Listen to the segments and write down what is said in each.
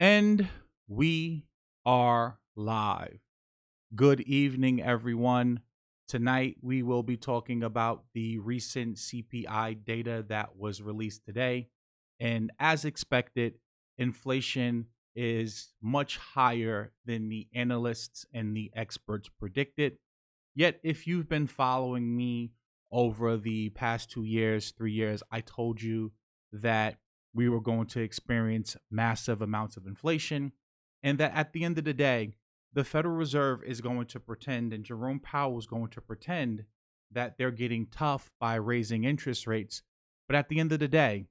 And we are live. Good evening, everyone. Tonight, we will be talking about the recent CPI data that was released today. And as expected, inflation is much higher than the analysts and the experts predicted. Yet, if you've been following me over the past 2 years, 3 years, I told you that we were going to experience massive amounts of inflation, and that at the end of the day, the Federal Reserve is going to pretend, and Jerome Powell is going to pretend that they're getting tough by raising interest rates. But at the end of the day,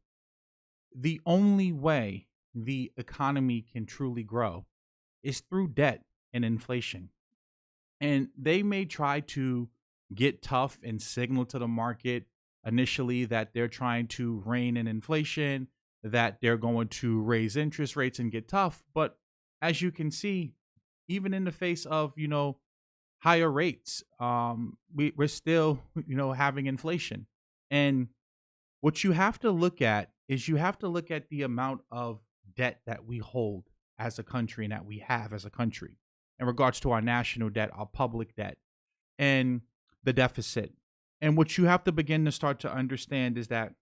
the only way the economy can truly grow is through debt and inflation. And they may try to get tough and signal to the market initially that they're trying to rein in inflation, that they're going to raise interest rates and get tough. But as you can see, even in the face of, higher rates, we're still, having inflation. And what you have to look at is you have to look at the amount of debt that we hold as a country and that we have as a country in regards to our national debt, our public debt, and the deficit. And what you have to begin to start to understand is that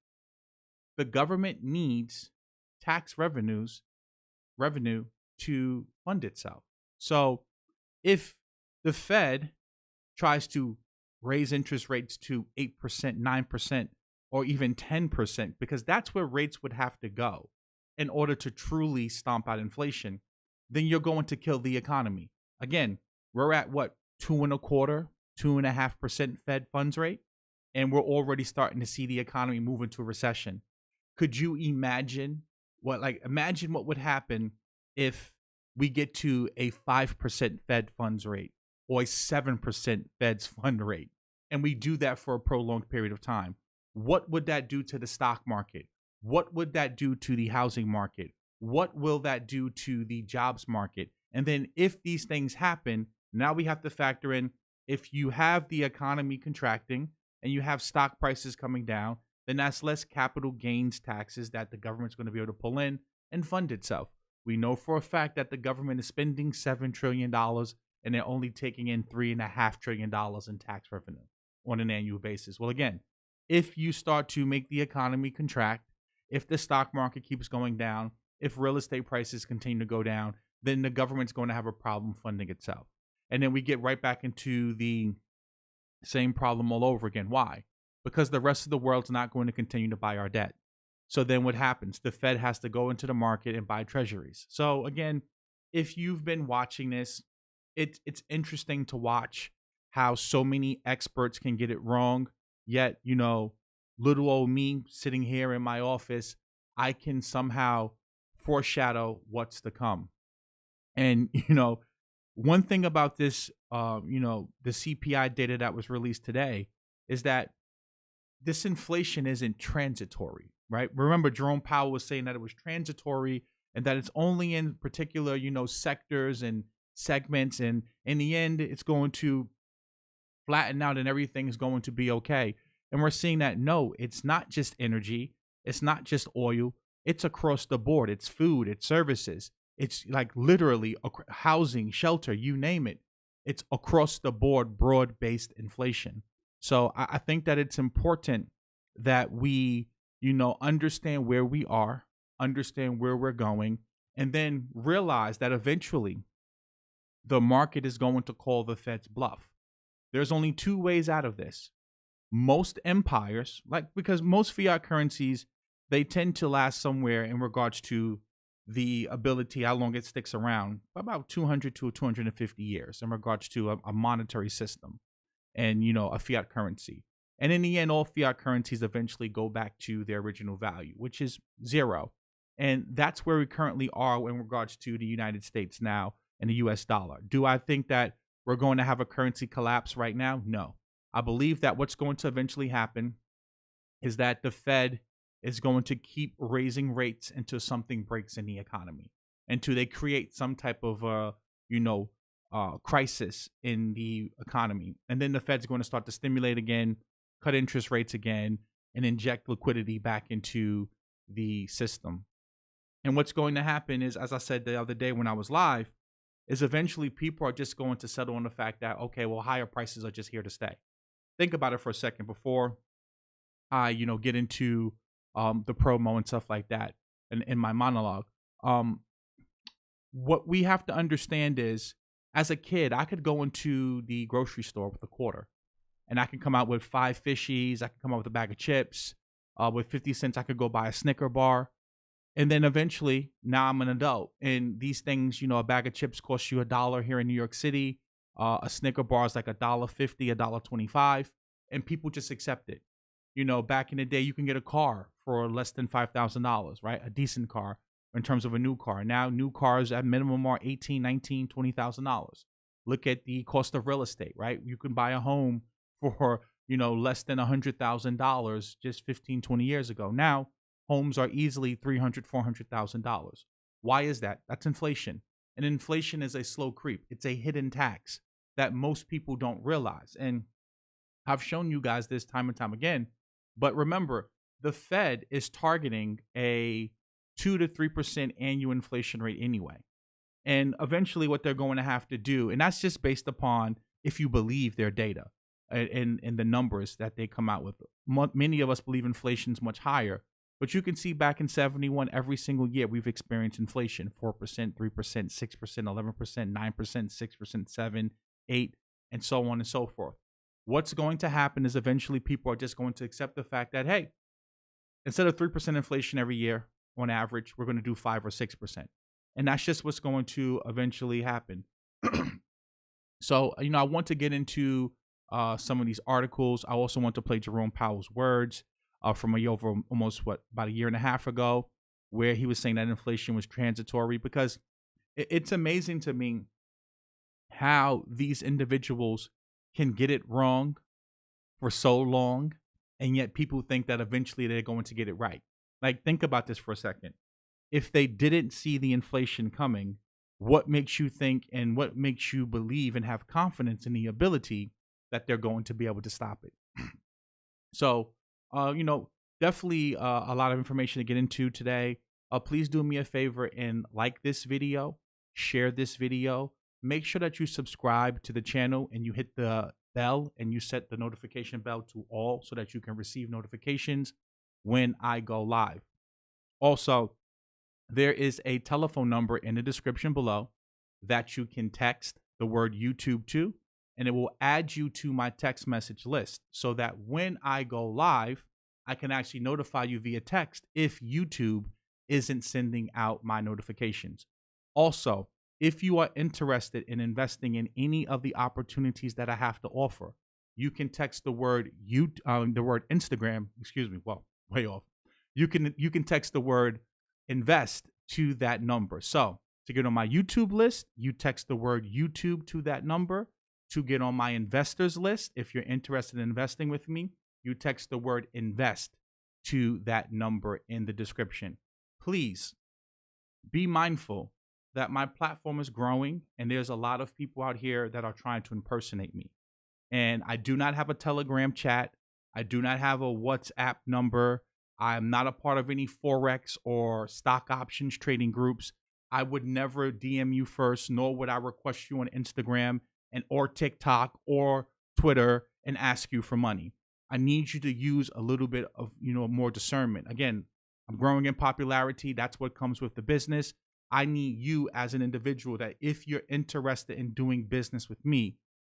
the government needs tax revenue to fund itself. So if the Fed tries to raise interest rates to 8%, 9%, or even 10%, because that's where rates would have to go in order to truly stomp out inflation, then you're going to kill the economy. Again, we're at what, 2.25, 2.5% Fed funds rate, and we're already starting to see the economy move into a recession. Could you imagine imagine what would happen if we get to a 5% Fed funds rate or a 7% Fed's fund rate, and we do that for a prolonged period of time? What would that do to the stock market? What would that do to the housing market? What will that do to the jobs market? And then if these things happen, now we have to factor in, if you have the economy contracting and you have stock prices coming down, then that's less capital gains taxes that the government's going to be able to pull in and fund itself. We know for a fact that the government is spending $7 trillion and they're only taking in $3.5 trillion in tax revenue on an annual basis. Well, again, if you start to make the economy contract, if the stock market keeps going down, if real estate prices continue to go down, then the government's going to have a problem funding itself. And then we get right back into the same problem all over again. Why? Because the rest of the world's not going to continue to buy our debt. So then what happens? The Fed has to go into the market and buy treasuries. So again, if you've been watching this, it's interesting to watch how so many experts can get it wrong. Yet, little old me sitting here in my office, I can somehow foreshadow what's to come. And, one thing about this, the CPI data that was released today is that this inflation isn't transitory, right? Remember, Jerome Powell was saying that it was transitory and that it's only in particular, sectors and segments. And in the end, it's going to flatten out and everything is going to be okay. And we're seeing that, no, it's not just energy. It's not just oil. It's across the board. It's food, it's services. It's like literally housing, shelter, you name it. It's across the board, broad-based inflation. So I think that it's important that we, understand where we are, understand where we're going, and then realize that eventually the market is going to call the Fed's bluff. There's only two ways out of this. Most empires, because most fiat currencies, they tend to last somewhere in regards to the ability, how long it sticks around, about 200 to 250 years in regards to a monetary system and, a fiat currency. And in the end, all fiat currencies eventually go back to their original value, which is zero. And that's where we currently are in regards to the United States now and the US dollar. Do I think that we're going to have a currency collapse right now? No. I believe that what's going to eventually happen is that the Fed is going to keep raising rates until something breaks in the economy, until they create some type of, crisis in the economy. And then the Fed's going to start to stimulate again, cut interest rates again, and inject liquidity back into the system. And what's going to happen is, as I said the other day when I was live, is eventually people are just going to settle on the fact that, okay, well, higher prices are just here to stay. Think about it for a second before I, get into the promo and stuff like that and in my monologue. What we have to understand is, as a kid, I could go into the grocery store with a quarter and I can come out with 5 fishies. I can come out with a bag of chips. With 50 cents, I could go buy a Snicker bar. And then eventually, now I'm an adult. And these things, a bag of chips costs you $1 here in New York City. A Snicker bar is like $1.50, $1.25. And people just accept it. Back in the day, you can get a car for less than $5,000, right? A decent car in terms of a new car. Now, new cars at minimum are $18,000, $19,000, $20,000. Look at the cost of real estate, right? You can buy a home for, less than $100,000 just 15, 20 years ago. Now, homes are easily $300,000, $400,000. Why is that? That's inflation. And inflation is a slow creep. It's a hidden tax that most people don't realize. And I've shown you guys this time and time again. But remember, the Fed is targeting a 2 to 3% annual inflation rate anyway. And eventually what they're going to have to do, and that's just based upon if you believe their data and the numbers that they come out with. Many of us believe inflation is much higher, but you can see back in 71, every single year we've experienced inflation, 4%, 3%, 6%, 11%, 9%, 6%, 7, 8, and so on and so forth. What's going to happen is eventually people are just going to accept the fact that, hey, instead of 3% inflation every year on average, we're going to do 5 or 6%. And that's just what's going to eventually happen. So, I want to get into some of these articles. I also want to play Jerome Powell's words from about a year and a half ago, where he was saying that inflation was transitory, because it's amazing to me how these individuals can get it wrong for so long, and yet people think that eventually they're going to get it right. Like, think about this for a second. If they didn't see the inflation coming, what makes you think and what makes you believe and have confidence in the ability that they're going to be able to stop it? So, definitely a lot of information to get into today. Please do me a favor and like this video, share this video. Make sure that you subscribe to the channel and you hit the bell and you set the notification bell to all so that you can receive notifications when I go live. Also, there is a telephone number in the description below that you can text the word YouTube to, and it will add you to my text message list so that when I go live, I can actually notify you via text if YouTube isn't sending out my notifications. Also, if you are interested in investing in any of the opportunities that I have to offer, you can text the word Instagram. Excuse me. Well, way off. You can text the word invest to that number. So to get on my YouTube list, you text the word YouTube to that number. To get on my investors list, if you're interested in investing with me, you text the word invest to that number in the description. Please be mindful that my platform is growing and there's a lot of people out here that are trying to impersonate me. And I do not have a Telegram chat. I do not have a WhatsApp number. I'm not a part of any Forex or stock options trading groups. I would never DM you first, nor would I request you on Instagram or TikTok or Twitter and ask you for money. I need you to use a little bit of, more discernment. Again, I'm growing in popularity. That's what comes with the business. I need you as an individual that if you're interested in doing business with me,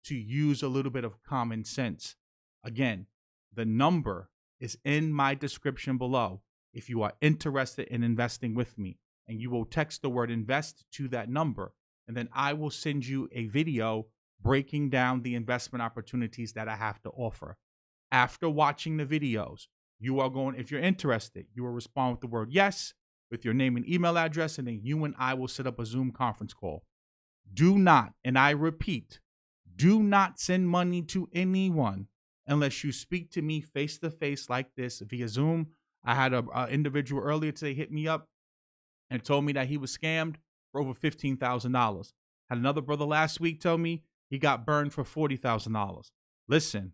to use a little bit of common sense. Again, the number is in my description below if you are interested in investing with me, and you will text the word invest to that number, and then I will send you a video breaking down the investment opportunities that I have to offer. After watching the videos, if you're interested, you will respond with the word yes, with your name and email address, and then you and I will set up a Zoom conference call. Do not, and I repeat, do not send money to anyone unless you speak to me face to face like this via Zoom. I had an individual earlier today hit me up and told me that he was scammed for over $15,000. Had another brother last week tell me he got burned for $40,000. Listen,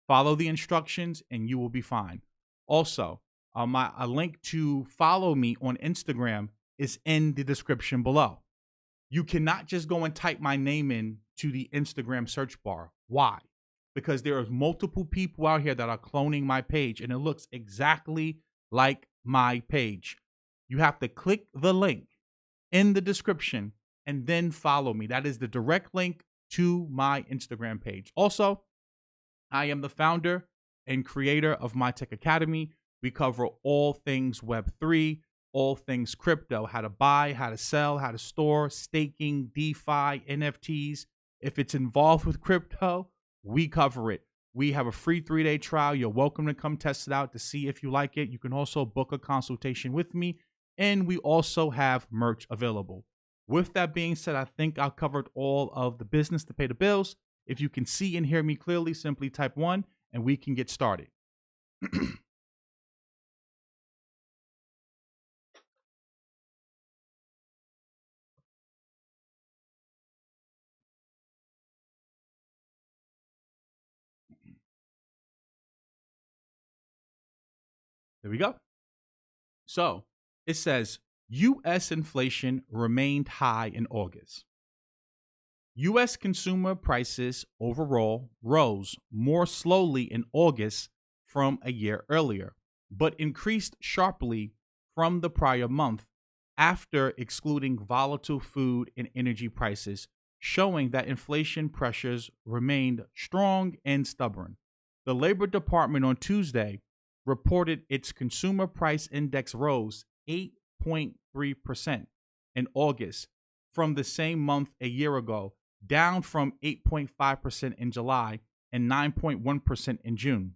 follow the instructions and you will be fine. Also, a link to follow me on Instagram is in the description below. You cannot just go and type my name in to the Instagram search bar. Why? Because there are multiple people out here that are cloning my page and it looks exactly like my page. You have to click the link in the description and then follow me. That is the direct link to my Instagram page. Also, I am the founder and creator of My Tech Academy. We cover all things Web3, all things crypto, how to buy, how to sell, how to store, staking, DeFi, NFTs. If it's involved with crypto, we cover it. We have a free 3-day trial. You're welcome to come test it out to see if you like it. You can also book a consultation with me. And we also have merch available. With that being said, I think I covered all of the business to pay the bills. If you can see and hear me clearly, simply type 1 and we can get started. There we go. So it says U.S. inflation remained high in August. U.S. consumer prices overall rose more slowly in August from a year earlier, but increased sharply from the prior month after excluding volatile food and energy prices, showing that inflation pressures remained strong and stubborn. The Labor Department on Tuesday reported its consumer price index rose 8.3% in August from the same month a year ago, down from 8.5% in July and 9.1% in June,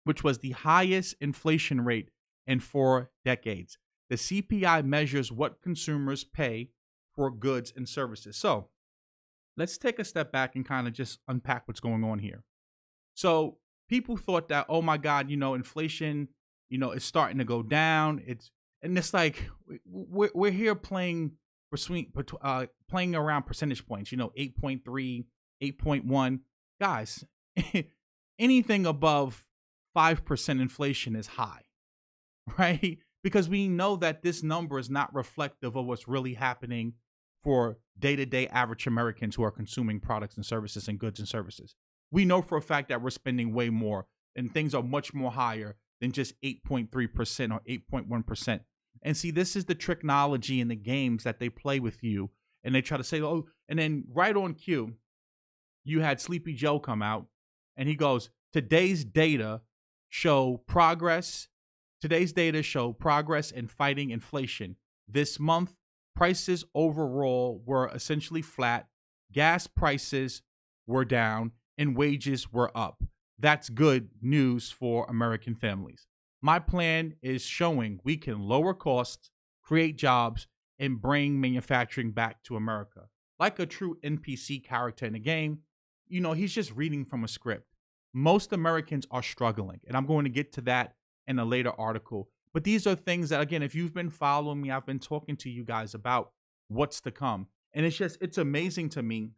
which was the highest inflation rate in 4 decades. The CPI measures what consumers pay for goods and services. So let's take a step back and kind of just unpack what's going on here. So people thought that, oh my God, inflation, is starting to go down. It's like we're here playing playing around percentage points, 8.3, 8.1. Guys, anything above 5% inflation is high, right? Because we know that this number is not reflective of what's really happening for day-to-day average Americans who are consuming products and services and goods and services. We know for a fact that we're spending way more and things are much more higher than just 8.3% or 8.1%. And see, this is the tricknology in the games that they play with you. And they try to say, oh, and then right on cue, you had Sleepy Joe come out and he goes, today's data show progress. Today's data show progress in fighting inflation. This month, prices overall were essentially flat. Gas prices were down and wages were up. That's good news for American families. My plan is showing we can lower costs, create jobs, and bring manufacturing back to America. Like a true NPC character in a game, he's just reading from a script. Most Americans are struggling, and I'm going to get to that in a later article. But these are things that, again, if you've been following me, I've been talking to you guys about what's to come. And it's amazing to me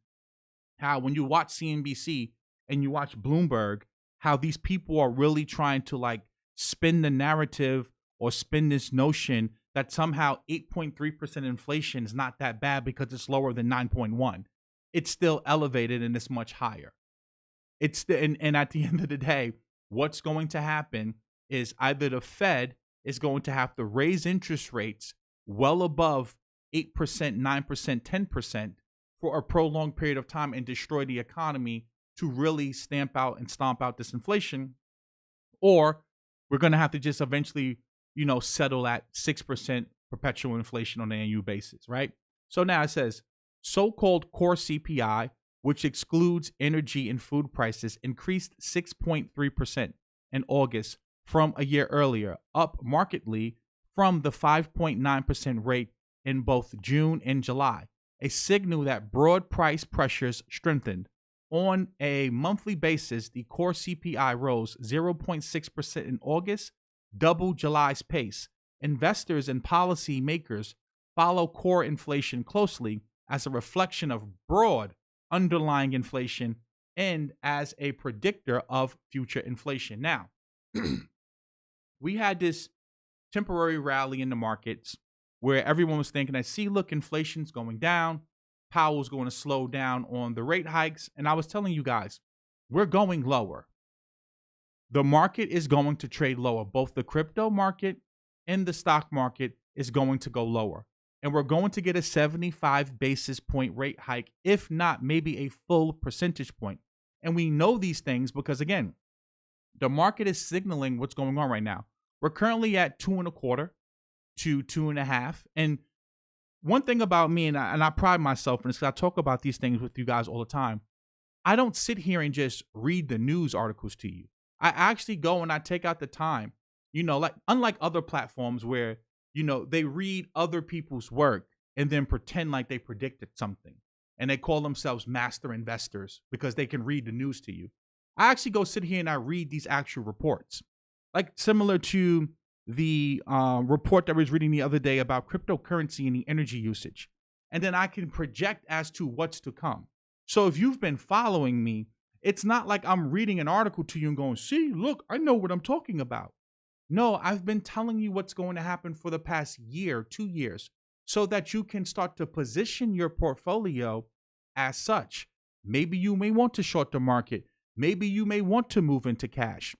how when you watch CNBC and you watch Bloomberg, how these people are really trying to spin the narrative or spin this notion that somehow 8.3% inflation is not that bad because it's lower than 9.1. It's still elevated and it's much higher. And at the end of the day, what's going to happen is either the Fed is going to have to raise interest rates well above 8%, 9%, 10% for a prolonged period of time and destroy the economy to really stomp out this inflation, or we're going to have to just eventually, settle at 6% perpetual inflation on an annual basis, right? So now it says so-called core CPI, which excludes energy and food prices, increased 6.3% in August from a year earlier, up markedly from the 5.9% rate in both June and July, a signal that broad price pressures strengthened. On a monthly basis, the core CPI rose 0.6% in August, double July's pace. Investors and policy makers follow core inflation closely as a reflection of broad underlying inflation and as a predictor of future inflation. Now, we had this temporary rally in the markets where everyone was thinking that, see, look, inflation's going down. Powell's going to slow down on the rate hikes. And I was telling you guys, we're going lower. The market is going to trade lower. Both the crypto market and the stock market is going to go lower. And we're going to get a 75 basis point rate hike, if not maybe a full percentage point. And we know these things because, again, the market is signaling what's going on right now. We're currently at 2.25 to 2.5. And one thing about me, and I pride myself in this because I talk about these things with you guys all the time, I don't sit here and just read the news articles to you. I actually go and I take out the time, like unlike other platforms where, they read other people's work and then pretend like they predicted something and they call themselves master investors because they can read the news to you. I actually go sit here and I read these actual reports, like similar to the report that I was reading the other day about cryptocurrency and the energy usage. And then I can project as to what's to come. So if you've been following me, it's not like I'm reading an article to you and going, see, look, I know what I'm talking about. No, I've been telling you what's going to happen for the past year, 2 years, so that you can start to position your portfolio as such. Maybe you may want to short the market. Maybe you may want to move into cash.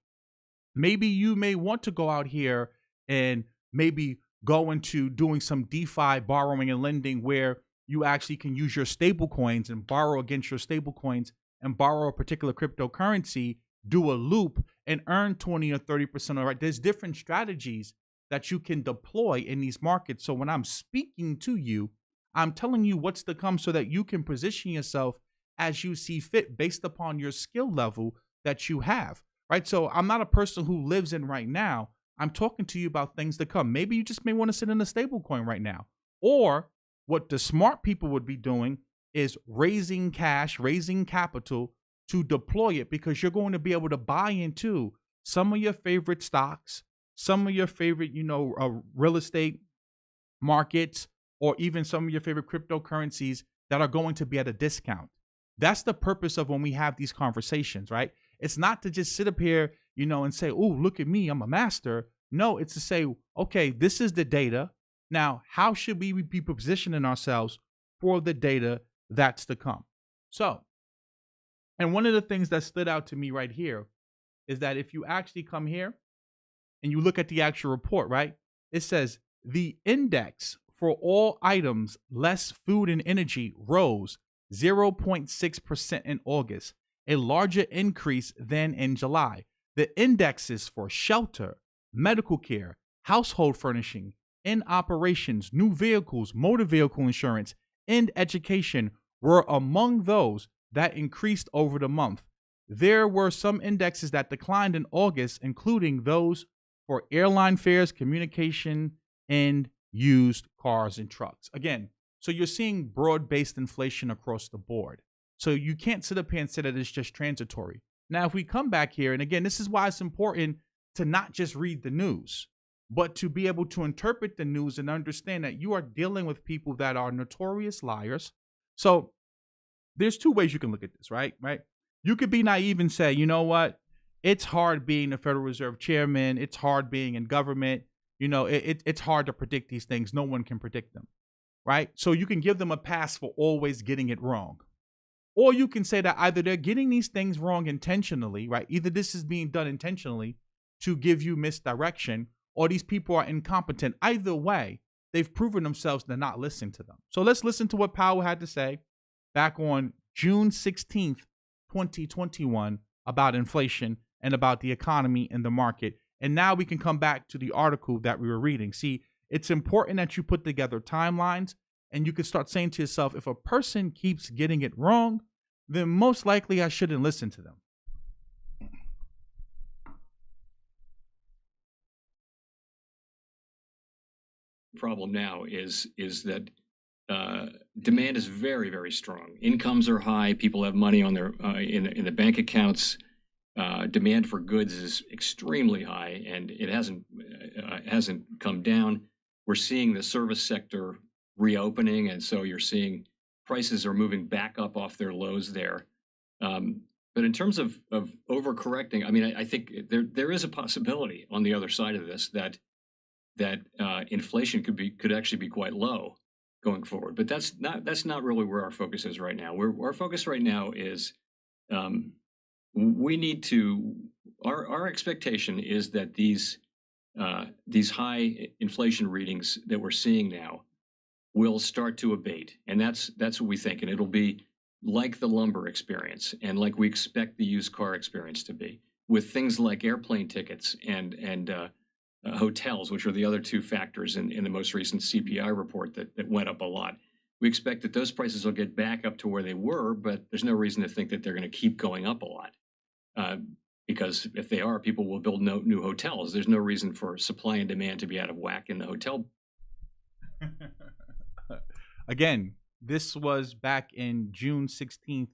Maybe you may want to go out here and maybe go into doing some DeFi borrowing and lending where you actually can use your stable coins and borrow against your stable coins and borrow a particular cryptocurrency, do a loop and earn 20 or 30%. All right. There's different strategies that you can deploy in these markets. So when I'm speaking to you, I'm telling you what's to come so that you can position yourself as you see fit based upon your skill level that you have. Right. So I'm not a person who lives in right now. I'm talking to you about things to come. Maybe you just may want to sit in a stable coin right now. Or what the smart people would be doing is raising cash, raising capital to deploy it, because you're going to be able to buy into some of your favorite stocks, some of your favorite, real estate markets, or even some of your favorite cryptocurrencies that are going to be at a discount. That's the purpose of when we have these conversations, right? It's not to just sit up here, and say, oh, look at me, I'm a master. No, it's to say, okay, this is the data. Now, how should we be positioning ourselves for the data that's to come? So, and one of the things that stood out to me right here is that if you actually come here and you look at the actual report, right, it says the index for all items less food and energy rose 0.6% in August, a larger increase than in July. The indexes for shelter, medical care, household furnishing, in operations, new vehicles, motor vehicle insurance, and education were among those that increased over the month. There were some indexes that declined in August, including those for airline fares, communication, and used cars and trucks. Again, so you're seeing broad-based inflation across the board. So you can't sit up here and say that it's just transitory. Now, if we come back here, and again, this is why it's important to not just read the news, but to be able to interpret the news and understand that you are dealing with people that are notorious liars. So there's two ways you can look at this, right? You could be naive and say, you know what? It's hard being the Federal Reserve chairman. It's hard being in government. It's hard to predict these things. No one can predict them, right? So you can give them a pass for always getting it wrong. Or you can say that either they're getting these things wrong intentionally, right? Either this is being done intentionally to give you misdirection, or these people are incompetent. Either way, they've proven themselves to not listen to them. So let's listen to what Powell had to say back on June 16th, 2021 about inflation and about the economy and the market. And now we can come back to the article that we were reading. See, it's important that you put together timelines and you can start saying to yourself, if a person keeps getting it wrong, then most likely I shouldn't listen to them. Problem now is that demand is very, very strong. Incomes are high. People have money on their in the bank accounts. Demand for goods is extremely high, and it hasn't come down. We're seeing the service sector reopening, and so you're seeing prices are moving back up off their lows there. But in terms of overcorrecting, I mean, I think there is a possibility on the other side of this that that inflation could actually be quite low going forward. But that's not really where our focus is right now. Our focus right now is we need to. Our expectation is that these high inflation readings that we're seeing now will start to abate, and that's what we think, and it'll be like the lumber experience, and like we expect the used car experience to be, with things like airplane tickets and hotels, which are the other two factors in the most recent CPI report that went up a lot. We expect that those prices will get back up to where they were, but there's no reason to think that they're going to keep going up a lot. Because if they are, people will build new hotels. There's no reason for supply and demand to be out of whack in the hotel. Again, this was back in June 16th,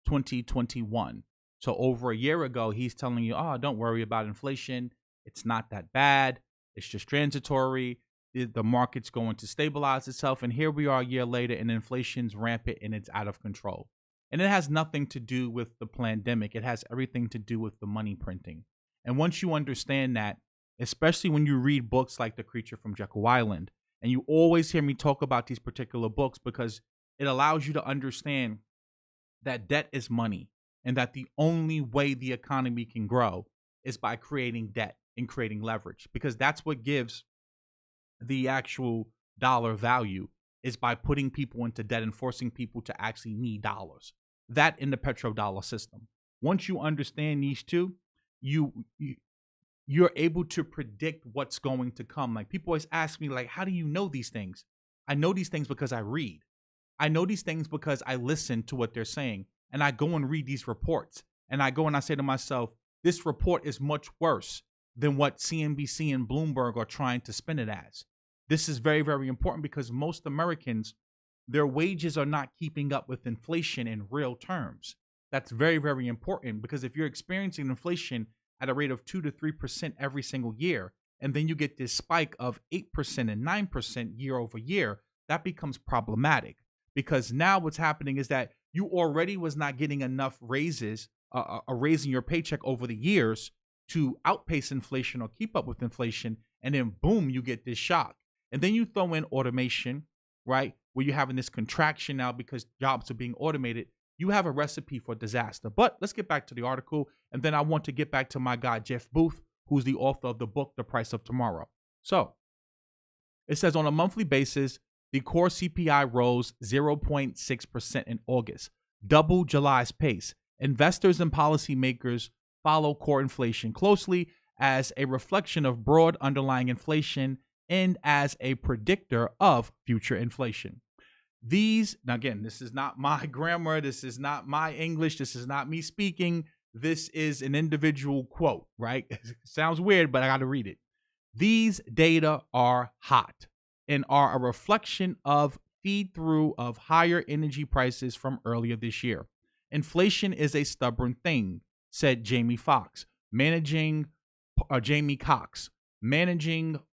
2021. So over a year ago, he's telling you, oh, don't worry about inflation. It's not that bad. It's just transitory. The market's going to stabilize itself. And here we are a year later, and inflation's rampant and it's out of control. And it has nothing to do with the pandemic. It has everything to do with the money printing. And once you understand that, especially when you read books like The Creature from Jekyll Island, and you always hear me talk about these particular books because it allows you to understand that debt is money and that the only way the economy can grow is by creating debt and creating leverage, because that's what gives the actual dollar value, is by putting people into debt and forcing people to actually need dollars. That in the petrodollar system. Once you understand these two, you're able to predict what's going to come. Like, people always ask me, like, how do you know these things? I know these things because I read. I know these things because I listen to what they're saying, and I go and read these reports, and I go and I say to myself, this report is much worse than what CNBC and Bloomberg are trying to spin it as. This is very, very important because most Americans, their wages are not keeping up with inflation in real terms. That's very, very important, because if you're experiencing inflation at a rate of 2 to 3% every single year, and then you get this spike of 8% and 9% year over year, that becomes problematic, because now what's happening is that you already was not getting enough raises, a raise in your paycheck over the years to outpace inflation or keep up with inflation, and then boom, you get this shock. And then you throw in automation, right, where you're having this contraction now because jobs are being automated. You have a recipe for disaster. But let's get back to the article, and then I want to get back to my guy, Jeff Booth, who's the author of the book, The Price of Tomorrow. So it says, on a monthly basis, the core CPI rose 0.6% in August, double July's pace. Investors and policymakers follow core inflation closely as a reflection of broad underlying inflation and as a predictor of future inflation. Now again, this is not my grammar, this is not my English, this is not me speaking, this is an individual quote, right? Sounds weird, but I got to read it. These data are hot and are a reflection of feed-through of higher energy prices from earlier this year. Inflation is a stubborn thing, said Jamie Cox, managing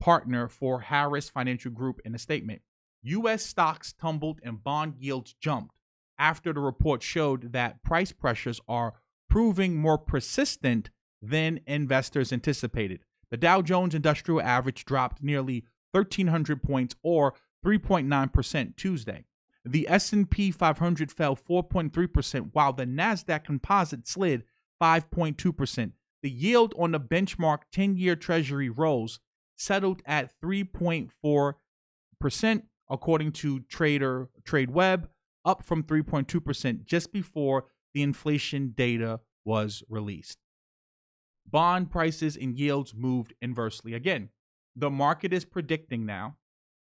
partner for Harris Financial Group, in a statement. U.S. stocks tumbled and bond yields jumped after the report showed that price pressures are proving more persistent than investors anticipated. The Dow Jones Industrial Average dropped nearly 1,300 points, or 3.9% Tuesday. The S&P 500 fell 4.3%, while the NASDAQ Composite slid 5.2%. The yield on the benchmark 10-year Treasury rose, settled at 3.4%, according to TradeWeb, up from 3.2% just before the inflation data was released. Bond prices and yields moved inversely. Again, the market is predicting now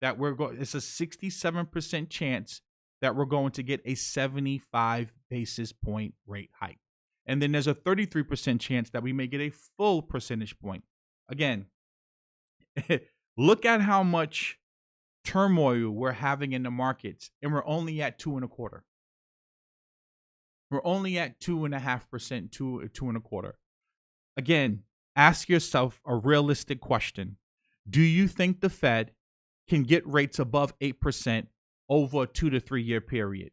that it's a 67% chance that we're going to get a 75 basis point rate hike. And then there's a 33% chance that we may get a full percentage point. Again, look at how much turmoil we're having in the markets, and we're only at 2.25. We're only at 2.5%, 2.25. Again, ask yourself a realistic question. Do you think the Fed can get rates above 8% over a 2 to 3 year period?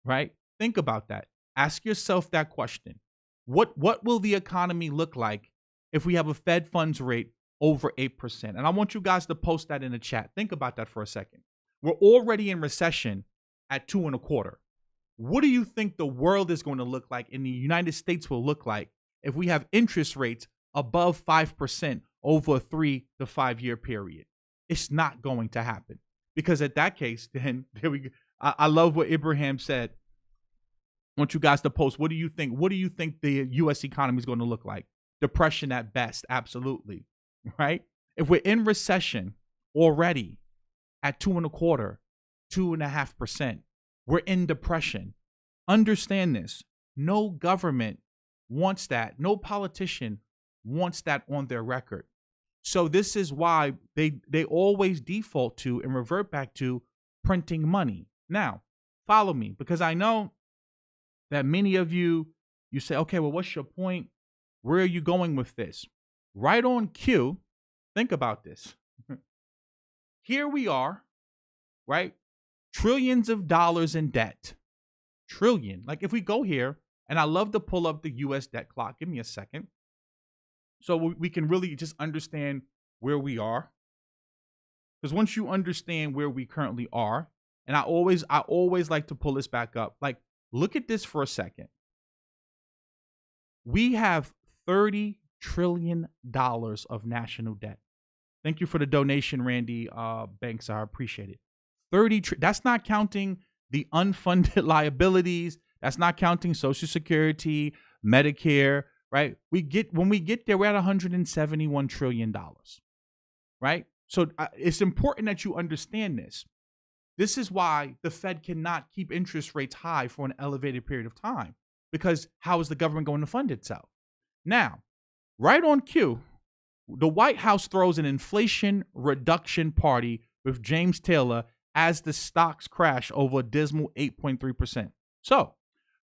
Right? Think about that. Ask yourself that question. What will the economy look like if we have a Fed funds rate over 8%. And I want you guys to post that in the chat. Think about that for a second. We're already in recession at 2.25. What do you think the world is going to look like and the United States will look like if we have interest rates above 5% over a 3 to 5 year period? It's not going to happen, because at that case, then there we go. I love what Ibrahim said. I want you guys to post. What do you think? What do you think the U.S. economy is going to look like? Depression at best, absolutely, right? If we're in recession already at 2.25, 2.5%, we're in depression. Understand this. No government wants that. No politician wants that on their record. So this is why they always default to and revert back to printing money. Now, follow me, because I know that many of you say, okay, well, what's your point? Where are you going with this? Right on cue. Think about this. Here we are, right? Trillions of dollars in debt. Trillion. Like if we go here, and I love to pull up the U.S. debt clock. Give me a second. So we can really just understand where we are. Because once you understand where we currently are, and I always like to pull this back up. Like, look at this for a second. We have $30 trillion of national debt. Thank you for the donation, Randy Banks. I appreciate it. That's not counting the unfunded liabilities. That's not counting Social Security, Medicare, right? When we get there, we're at $171 trillion, right? So it's important that you understand this. This is why the Fed cannot keep interest rates high for an elevated period of time, because how is the government going to fund itself? Now, right on cue, the White House throws an inflation reduction party with James Taylor as the stocks crash over a dismal 8.3%. So,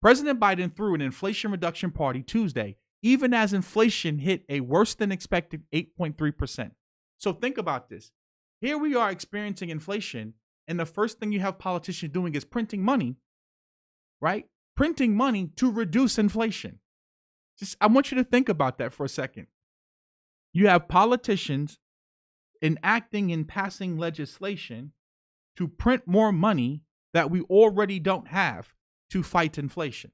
President Biden threw an inflation reduction party Tuesday, even as inflation hit a worse than expected 8.3%. So think about this. Here we are experiencing inflation, and the first thing you have politicians doing is printing money, right? Printing money to reduce inflation. I want you to think about that for a second. You have politicians enacting and passing legislation to print more money that we already don't have to fight inflation.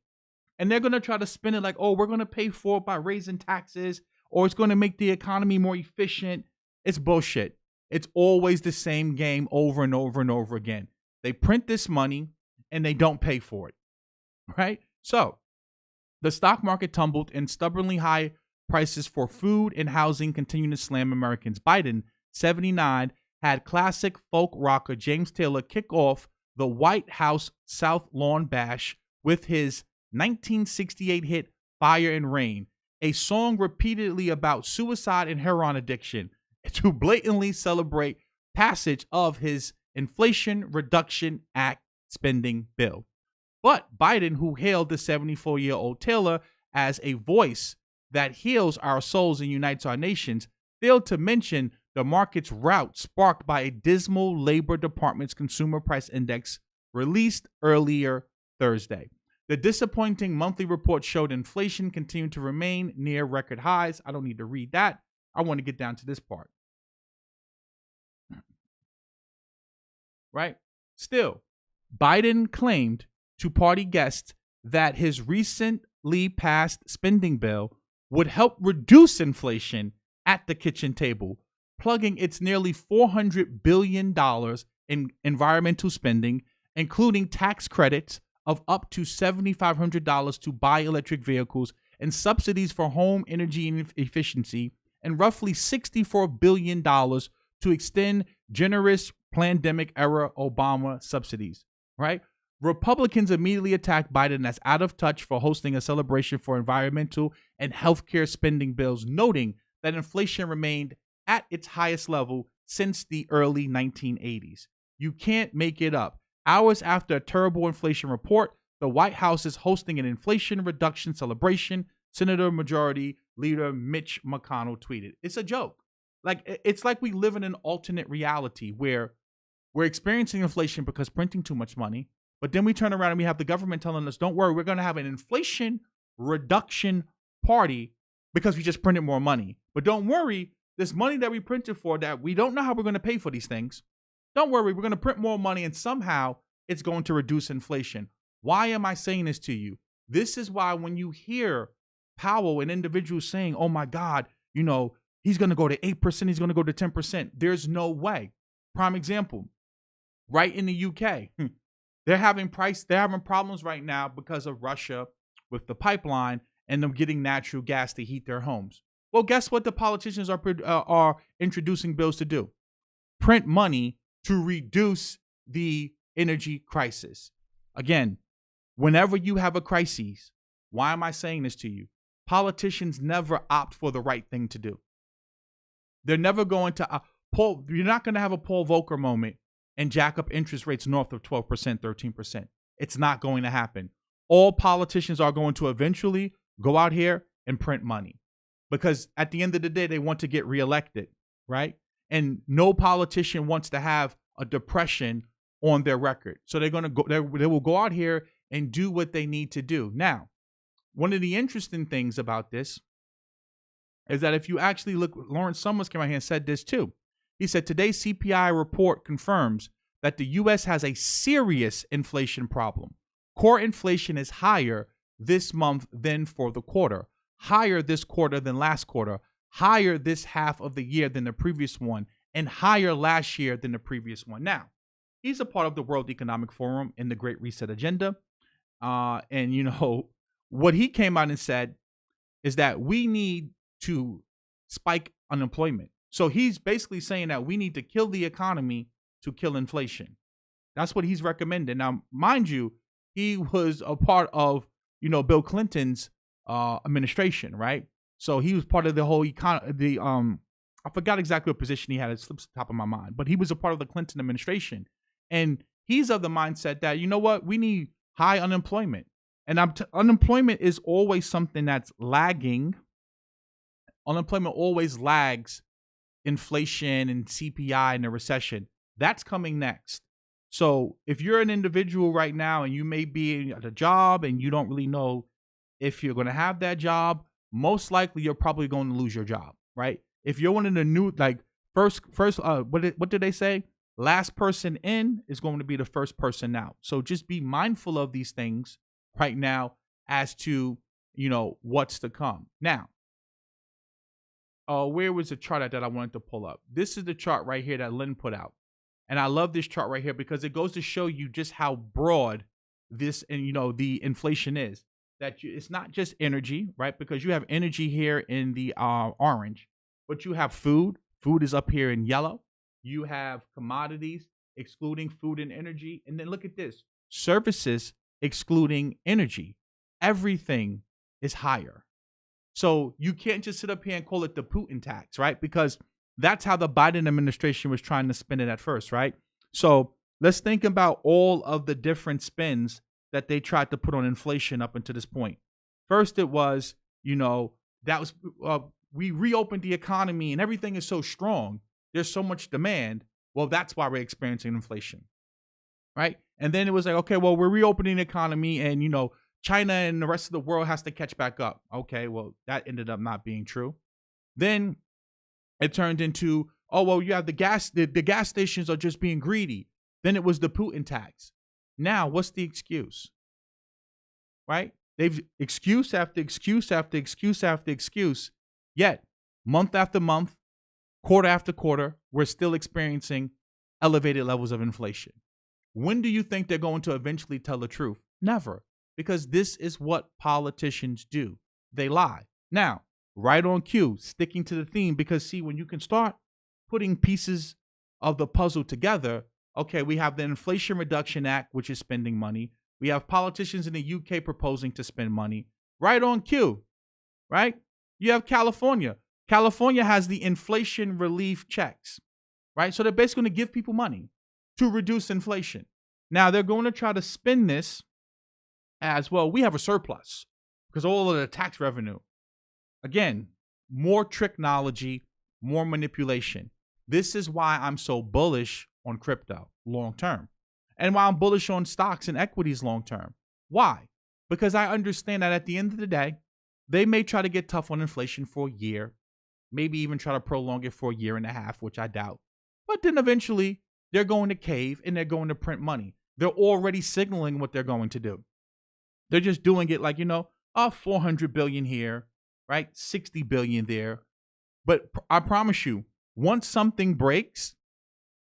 And they're going to try to spin it like, oh, we're going to pay for it by raising taxes, or it's going to make the economy more efficient. It's bullshit. It's always the same game over and over and over again. They print this money and they don't pay for it, right? So the stock market tumbled and stubbornly high prices for food and housing continue to slam Americans. Biden, 79, had classic folk rocker James Taylor kick off the White House South Lawn Bash with his 1968 hit Fire and Rain, a song repeatedly about suicide and heroin addiction, to blatantly celebrate passage of his Inflation Reduction Act spending bill. But Biden, who hailed the 74-year-old Taylor as a voice that heals our souls and unites our nations, failed to mention the market's rout sparked by a dismal Labor Department's Consumer Price Index released earlier Thursday. The disappointing monthly report showed inflation continued to remain near record highs. I don't need to read that. I want to get down to this part. Right? Still, Biden claimed to party guests that his recently passed spending bill would help reduce inflation at the kitchen table, plugging its nearly $400 billion in environmental spending, including tax credits of up to $7,500 to buy electric vehicles and subsidies for home energy efficiency, and roughly $64 billion to extend generous pandemic-era Obama subsidies, right? Republicans immediately attacked Biden as out of touch for hosting a celebration for environmental and healthcare spending bills, noting that inflation remained at its highest level since the early 1980s. You can't make it up. Hours after a terrible inflation report, the White House is hosting an inflation reduction celebration, Senator Majority Leader Mitch McConnell tweeted. It's a joke. It's like we live in an alternate reality where we're experiencing inflation because printing too much money, but then we turn around and we have the government telling us, don't worry, we're going to have an inflation reduction party because we just printed more money. But don't worry, this money that we printed for that we don't know how we're going to pay for these things. Don't worry, we're going to print more money and somehow it's going to reduce inflation. Why am I saying this to you? This is why when you hear Powell and individuals saying, oh my God, he's going to go to 8%, he's going to go to 10%. There's no way. Prime example, right in the UK, they're having problems right now because of Russia with the pipeline and them getting natural gas to heat their homes. Well, guess what the politicians are introducing bills to do? Print money to reduce the energy crisis. Again, whenever you have a crisis, why am I saying this to you? Politicians never opt for the right thing to do. They're never going to you're not going to have a Paul Volcker moment and jack up interest rates north of 12%, 13%. It's not going to happen. All politicians are going to eventually go out here and print money because at the end of the day, they want to get reelected, right? And no politician wants to have a depression on their record. So they're going to go, they will go out here and do what they need to do. Now, one of the interesting things about this is that if you actually look, Lawrence Summers came out here and said this too. He said, today's CPI report confirms that the U.S. has a serious inflation problem. Core inflation is higher this month than for the quarter, higher this quarter than last quarter, higher this half of the year than the previous one, and higher last year than the previous one. Now, he's a part of the World Economic Forum and the Great Reset Agenda. And what he came out and said is that we need to spike unemployment. So he's basically saying that we need to kill the economy to kill inflation. That's what he's recommending. Now, mind you, he was a part of, Bill Clinton's administration, right? So he was part of the whole I forgot exactly what position he had. It slips the top of my mind, but he was a part of the Clinton administration. And he's of the mindset that, you know what, we need high unemployment. And unemployment is always something that's lagging. Unemployment always lags inflation and CPI and the recession. That's coming next. So if you're an individual right now and you may be at a job and you don't really know if you're going to have that job, most likely you're probably going to lose your job, right? If you're one of the new, what did they say? Last person in is going to be the first person out. So just be mindful of these things right now as to, what's to come. Now, where was the chart that I wanted to pull up? This is the chart right here that Lynn put out. And I love this chart right here because it goes to show you just how broad this and, the inflation is. That it's not just energy, right? Because you have energy here in the orange, but you have food. Food is up here in yellow. You have commodities, excluding food and energy. And then look at this. Services, excluding energy. Everything is higher. So you can't just sit up here and call it the Putin tax, right? Because that's how the Biden administration was trying to spin it at first, right? So let's think about all of the different spins that they tried to put on inflation up until this point. First, it was, that was we reopened the economy and everything is so strong. There's so much demand. Well, that's why we're experiencing inflation, right? And then it was like, okay, well, we're reopening the economy and, China and the rest of the world has to catch back up. Okay, well, that ended up not being true. Then it turned into, oh, well, you have the gas stations are just being greedy. Then it was the Putin tax. Now, what's the excuse? Right? They've excuse after excuse after excuse after excuse. Yet, month after month, quarter after quarter, we're still experiencing elevated levels of inflation. When do you think they're going to eventually tell the truth? Never. Because this is what politicians do. They lie. Now, right on cue, sticking to the theme, because see, when you can start putting pieces of the puzzle together, okay, we have the Inflation Reduction Act, which is spending money. We have politicians in the UK proposing to spend money. Right on cue, right? You have California. California has the inflation relief checks, right? So they're basically going to give people money to reduce inflation. Now, they're going to try to spin this as, well, we have a surplus because all of the tax revenue. Again, more tricknology, more manipulation. This is why I'm so bullish on crypto long term and why I'm bullish on stocks and equities long term. Why? Because I understand that at the end of the day, they may try to get tough on inflation for a year, maybe even try to prolong it for a year and a half, which I doubt. But then eventually they're going to cave and they're going to print money. They're already signaling what they're going to do. They're just doing it like, 400 billion here, right? 60 billion there. But I promise you, once something breaks,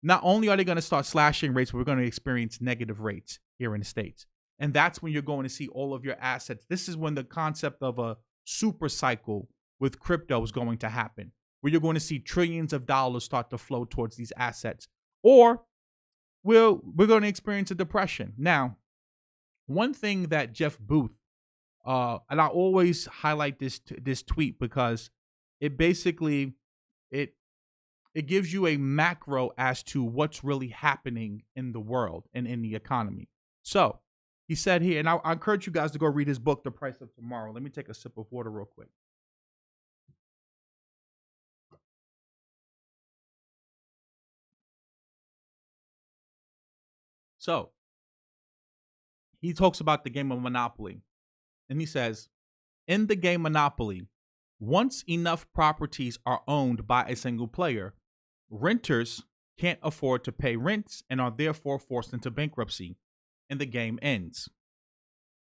not only are they going to start slashing rates, but we're going to experience negative rates here in the States. And that's when you're going to see all of your assets. This is when the concept of a super cycle with crypto is going to happen, where you're going to see trillions of dollars start to flow towards these assets. Or we're going to experience a depression. Now, one thing that Jeff Booth, and I always highlight this tweet because it basically, it gives you a macro as to what's really happening in the world and in the economy. So he said here, and I encourage you guys to go read his book, The Price of Tomorrow. Let me take a sip of water real quick. So he talks about the game of Monopoly, and he says, in the game Monopoly, once enough properties are owned by a single player, renters can't afford to pay rents and are therefore forced into bankruptcy, and the game ends.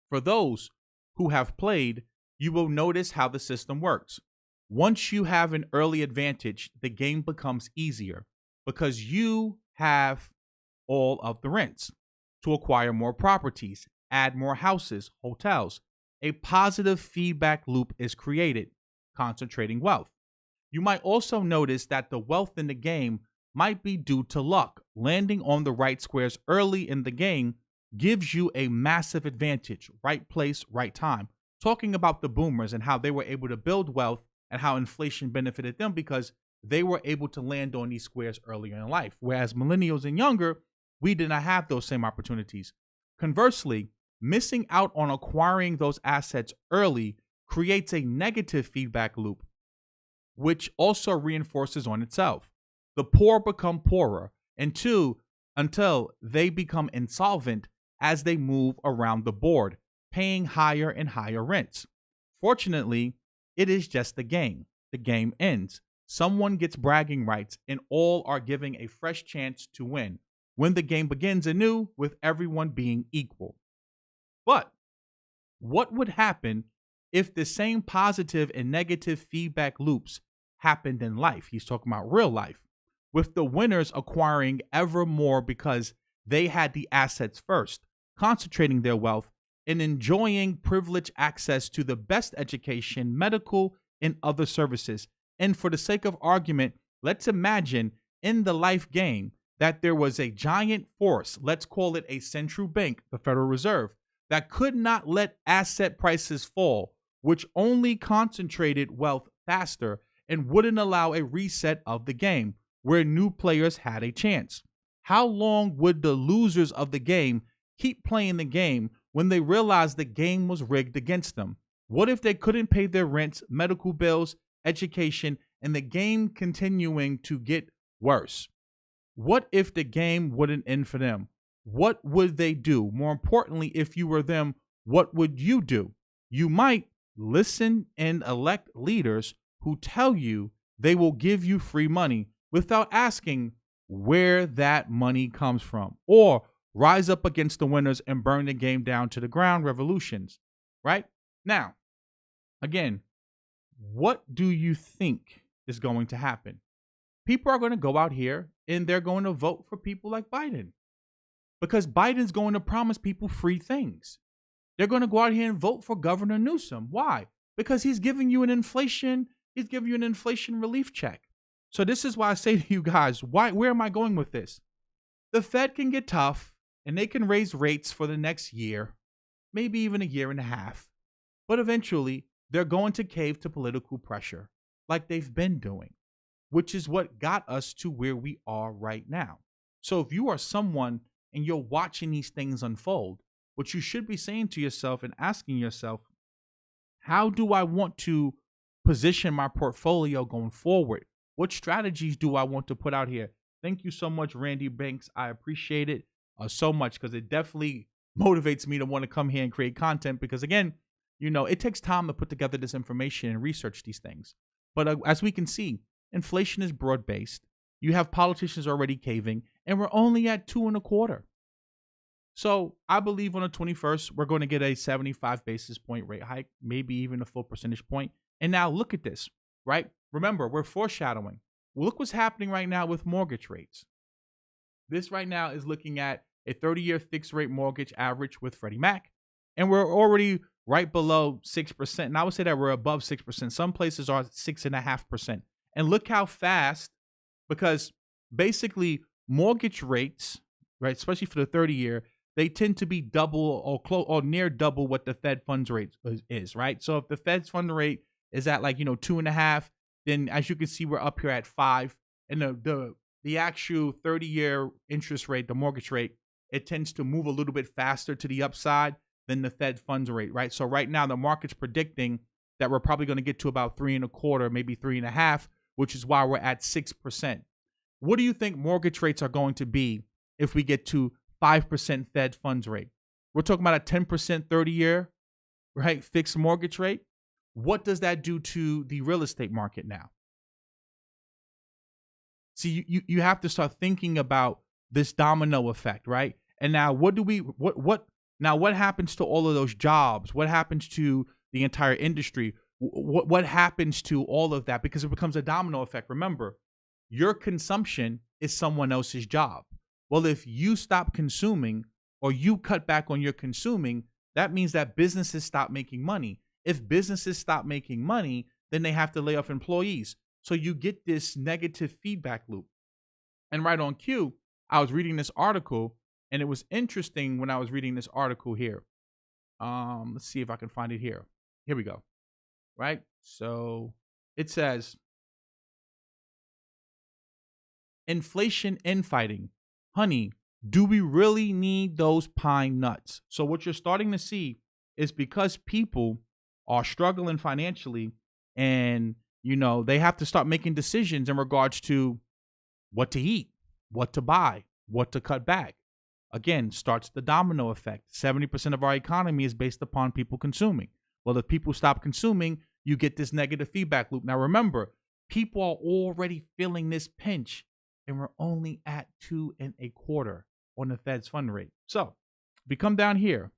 For those who have played, you will notice how the system works. Once you have an early advantage, the game becomes easier because you have all of the rents to acquire more properties, add more houses, hotels. A positive feedback loop is created, concentrating wealth. You might also notice that the wealth in the game might be due to luck. Landing on the right squares early in the game gives you a massive advantage. Right place, right time. Talking about the boomers and how they were able to build wealth and how inflation benefited them because they were able to land on these squares earlier in life. Whereas millennials and younger, we did not have those same opportunities. Conversely, missing out on acquiring those assets early creates a negative feedback loop, which also reinforces on itself. The poor become poorer, and until they become insolvent as they move around the board, paying higher and higher rents. Fortunately, it is just a game. The game ends. Someone gets bragging rights, and all are given a fresh chance to win when the game begins anew with everyone being equal. But what would happen if the same positive and negative feedback loops happened in life? He's talking about real life, with the winners acquiring ever more because they had the assets first, concentrating their wealth and enjoying privileged access to the best education, medical, and other services. And for the sake of argument, let's imagine in the life game that there was a giant force, let's call it a central bank, the Federal Reserve, that could not let asset prices fall, which only concentrated wealth faster and wouldn't allow a reset of the game where new players had a chance. How long would the losers of the game keep playing the game when they realized the game was rigged against them? What if they couldn't pay their rents, medical bills, education, and the game continuing to get worse? What if the game wouldn't end for them? What would they do? More importantly, if you were them, what would you do? You might listen and elect leaders who tell you they will give you free money without asking where that money comes from, or rise up against the winners and burn the game down to the ground, revolutions, right? Now, again, what do you think is going to happen? People are going to go out here and they're going to vote for people like Biden because Biden's going to promise people free things. They're going to go out here and vote for Governor Newsom. Why? Because he's giving you an inflation relief check. So this is why I say to you guys, where am I going with this? The Fed can get tough and they can raise rates for the next year, maybe even a year and a half. But eventually, they're going to cave to political pressure like they've been doing, which is what got us to where we are right now. So if you are someone and you're watching these things unfold, what you should be saying to yourself and asking yourself, how do I want to position my portfolio going forward? What strategies do I want to put out here? Thank you so much, Randy Banks. I appreciate it so much because it definitely motivates me to want to come here and create content because, again, it takes time to put together this information and research these things. But as we can see, inflation is broad-based. You have politicians already caving, and we're only at 2.25. So I believe on the 21st, we're going to get a 75 basis point rate hike, maybe even a full percentage point. And now look at this, right? Remember, we're foreshadowing. Look what's happening right now with mortgage rates. This right now is looking at a 30-year fixed rate mortgage average with Freddie Mac, and we're already right below 6%. And I would say that we're above 6%. Some places are 6.5%. And look how fast, because basically mortgage rates, right, especially for the 30-year, they tend to be double or close or near double what the Fed funds rate is, right? So if the Fed's fund rate is at 2.5, then as you can see, we're up here at 5. And the actual 30-year interest rate, the mortgage rate, it tends to move a little bit faster to the upside than the Fed funds rate, right? So right now the market's predicting that we're probably going to get to about 3.25, maybe 3.5, which is why we're at 6%. What do you think mortgage rates are going to be if we get to 5% Fed funds rate? We're talking about a 10% 30-year, right, fixed mortgage rate. What does that do to the real estate market now? See, you have to start thinking about this domino effect, right? And now what happens to all of those jobs? What happens to the entire industry? What happens to all of that? Because it becomes a domino effect. Remember, your consumption is someone else's job. Well, if you stop consuming or you cut back on your consuming, that means that businesses stop making money. If businesses stop making money, then they have to lay off employees. So you get this negative feedback loop. And right on cue, I was reading this article, and it was interesting when I was reading this article here. Let's see if I can find it here. Here we go. Right? So it says, inflation infighting. Honey, do we really need those pine nuts? So what you're starting to see is because people are struggling financially and, they have to start making decisions in regards to what to eat, what to buy, what to cut back. Again, starts the domino effect. 70% of our economy is based upon people consuming. Well, if people stop consuming, you get this negative feedback loop. Now, remember, people are already feeling this pinch, and we're only at 2.25 on the Fed's fund rate. So if we come down here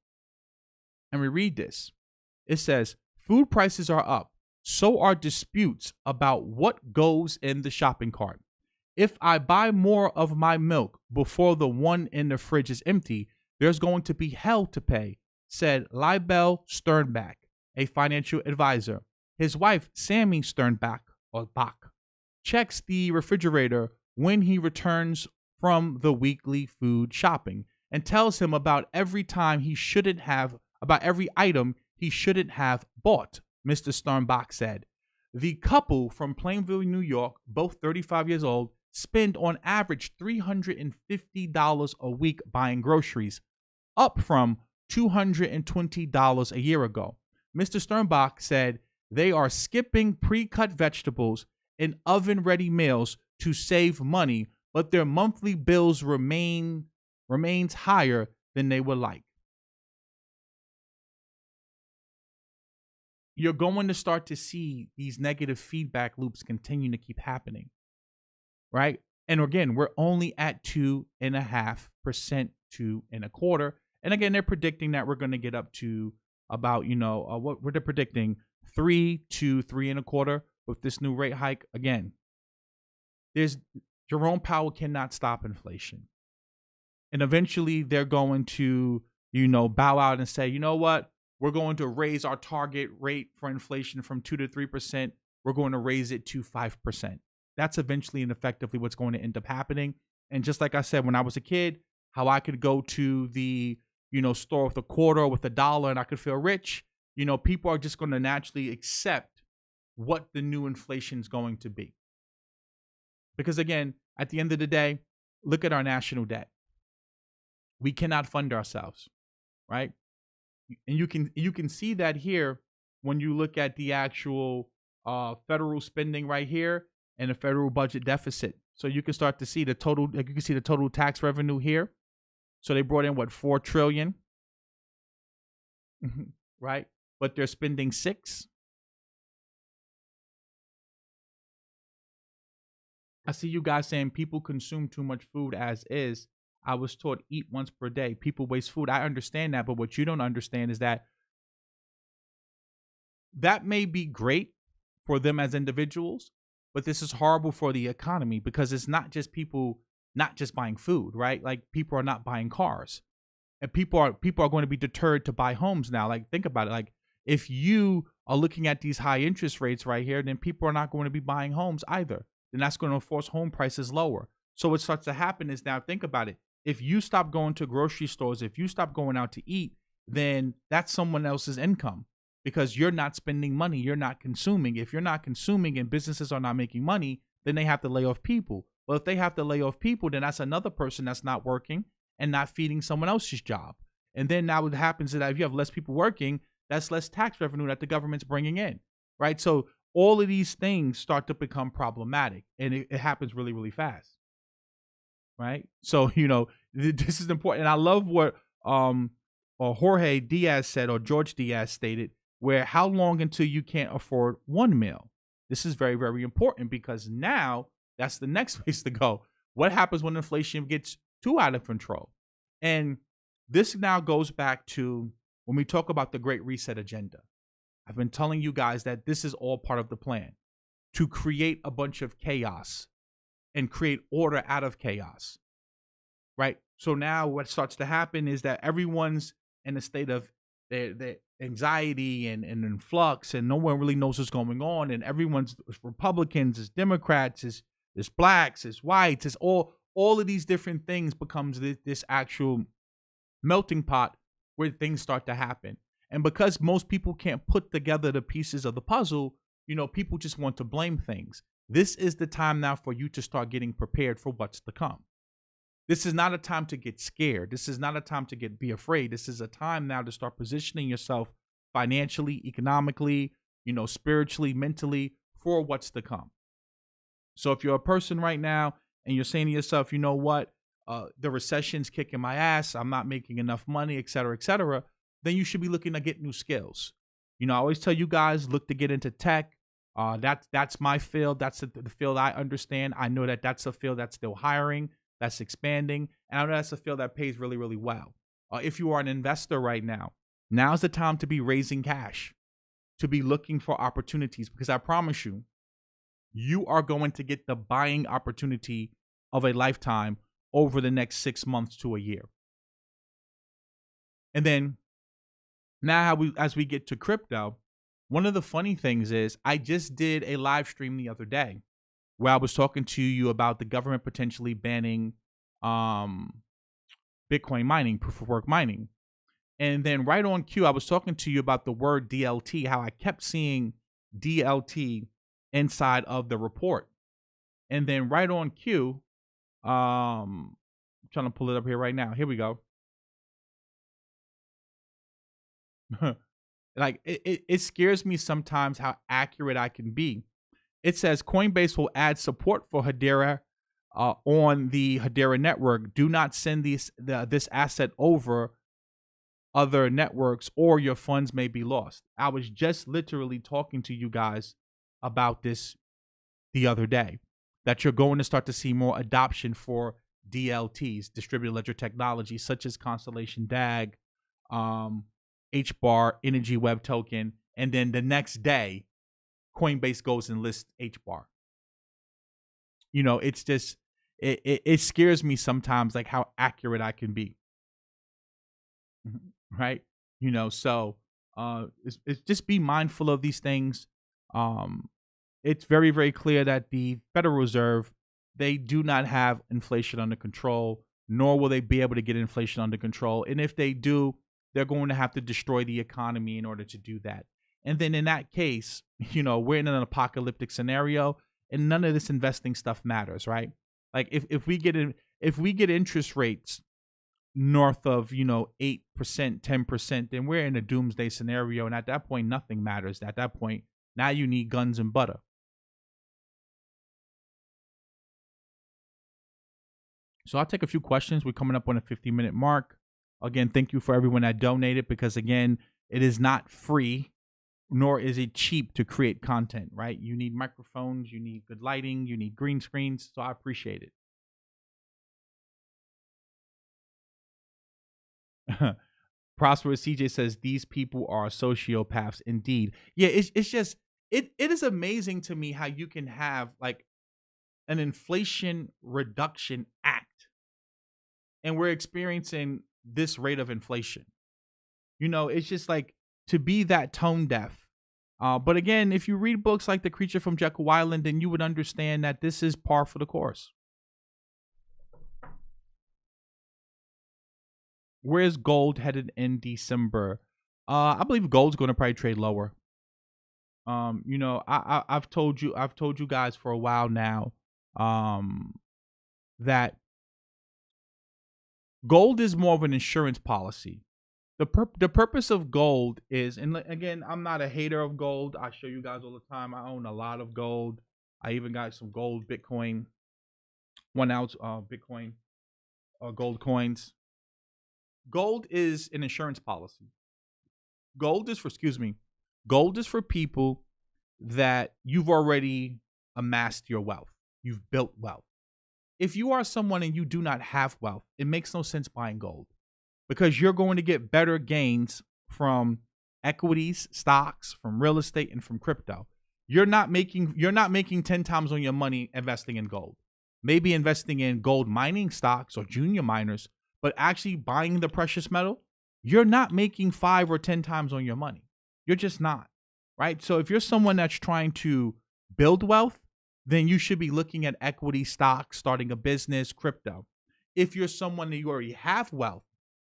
and we read this, it says, food prices are up. So are disputes about what goes in the shopping cart. If I buy more of my milk before the one in the fridge is empty, there's going to be hell to pay, said Liebel Sternbach, a financial advisor. His wife, Sammy Sternbach, or Bach, checks the refrigerator when he returns from the weekly food shopping and tells him about every item he shouldn't have bought, Mr. Sternbach said. The couple from Plainville, New York, both 35 years old, spend on average $350 a week buying groceries, up from $220 a year ago. Mr. Sternbach said they are skipping pre-cut vegetables and oven-ready meals to save money, but their monthly bills remains higher than they would like. You're going to start to see these negative feedback loops continue to keep happening, right? And again, we're only at 2.5%, 2.25. And again, they're predicting that we're going to get up to about, what they're predicting, 3 to 3.25 with this new rate hike. Again, Jerome Powell cannot stop inflation. And eventually they're going to, bow out and say, you know what? We're going to raise our target rate for inflation from 2 to 3%. We're going to raise it to 5%. That's eventually and effectively what's going to end up happening. And just like I said, when I was a kid, how I could go to the, store with a quarter or with $1 and I could feel rich. People are just going to naturally accept what the new inflation is going to be. Because again, at the end of the day, look at our national debt. We cannot fund ourselves, right? And you can see that here when you look at the actual federal spending right here and the federal budget deficit. So you can start to see the total. You can see the total tax revenue here. So they brought in $4 trillion, right? But they're spending $6. I see you guys saying people consume too much food as is. I was taught eat once per day. People waste food. I understand that, but what you don't understand is that that may be great for them as individuals, but this is horrible for the economy because it's not just people not just buying food, right? Like people are not buying cars. And people are going to be deterred to buy homes now. Like think about it. Like if you are looking at these high interest rates right here, then people are not going to be buying homes either. Then that's going to force home prices lower. So what starts to happen is now think about it. If you stop going to grocery stores, if you stop going out to eat, then that's someone else's income because you're not spending money, you're not consuming. If you're not consuming and businesses are not making money, then they have to lay off people. Well, if they have to lay off people, then that's another person that's not working and not feeding someone else's job. And then now what happens is that if you have less people working, that's less tax revenue that the government's bringing in, right? So all of these things start to become problematic, and it happens really, really fast, right? So, this is important. And I love what Jorge Diaz said, or George Diaz stated, where how long until you can't afford one meal? This is very, very important because now that's the next place to go. What happens when inflation gets too out of control? And this now goes back to when we talk about the Great Reset agenda. I've been telling you guys that this is all part of the plan to create a bunch of chaos and create order out of chaos, right? So now what starts to happen is that everyone's in a state of their anxiety and in flux, and no one really knows what's going on. And everyone's Republicans, it's Democrats, it's blacks, it's whites, it's all of these different things becomes this actual melting pot where things start to happen. And because most people can't put together the pieces of the puzzle, people just want to blame things. This is the time now for you to start getting prepared for what's to come. This is not a time to get scared. This is not a time to be afraid. This is a time now to start positioning yourself financially, economically, spiritually, mentally for what's to come. So if you're a person right now and you're saying to yourself, you know what, the recession's kicking my ass, I'm not making enough money, et cetera, then you should be looking to get new skills. I always tell you guys, look to get into tech. That's my field. That's the field I understand. I know that that's a field that's still hiring, that's expanding, and I know that's a field that pays really, really well. If you are an investor right now, now's the time to be raising cash, to be looking for opportunities, because I promise you, you are going to get the buying opportunity of a lifetime over the next 6 months to a year. And then now as we get to crypto, one of the funny things is I just did a live stream the other day where I was talking to you about the government potentially banning Bitcoin mining, proof of work mining. And then right on cue, I was talking to you about the word DLT, how I kept seeing DLT inside of the report. And then right on cue, I'm trying to pull it up here right now. Here we go. Like it scares me sometimes how accurate I can be. It says Coinbase will add support for Hedera on the Hedera network. Do not send this asset over other networks or your funds may be lost. I was just literally talking to you guys about this the other day, that you're going to start to see more adoption for DLTs, distributed ledger technology, such as Constellation DAG, HBAR, Energy Web Token, and then the next day, Coinbase goes and lists HBAR. It's just, it scares me sometimes, like how accurate I can be. Right? So it's just be mindful of these things. It's very, very clear that the Federal Reserve, they do not have inflation under control, nor will they be able to get inflation under control. And if they do, they're going to have to destroy the economy in order to do that. And then in that case, we're in an apocalyptic scenario and none of this investing stuff matters, right? Like if we get interest rates north of, 8%, 10%, then we're in a doomsday scenario. And at that point, nothing matters. At that point, now you need guns and butter. So I'll take a few questions. We're coming up on a 50-minute mark. Again, thank you for everyone that donated, because again, it is not free nor is it cheap to create content, right? You need microphones, you need good lighting, you need green screens. So I appreciate it. Prosperous CJ says these people are sociopaths indeed. Yeah, it's just it is amazing to me how you can have like an Inflation Reduction Act and we're experiencing this rate of inflation. You know, it's just like to be that tone deaf. But again, if you read books like The Creature from Jekyll Island, then you would understand that this is par for the course. Where's gold headed in December? I believe gold's going to probably trade lower. You know, I've told you guys for a while now, that gold is more of an insurance policy. The purpose of gold is, and again, I'm not a hater of gold. I show you guys all the time. I own a lot of gold. I even got some gold Bitcoin, 1 ounce Bitcoin, gold coins. Gold is an insurance policy. Gold is for people that you've already amassed your wealth. You've built wealth. If you are someone and you do not have wealth, it makes no sense buying gold because you're going to get better gains from equities, stocks, from real estate, and from crypto. You're not making 10 times on your money investing in gold. Maybe investing in gold mining stocks or junior miners, but actually buying the precious metal, you're not making 5 or 10 times on your money. You're just not, right? So if you're someone that's trying to build wealth, then you should be looking at equity, stocks, starting a business, crypto. If you're someone that you already have wealth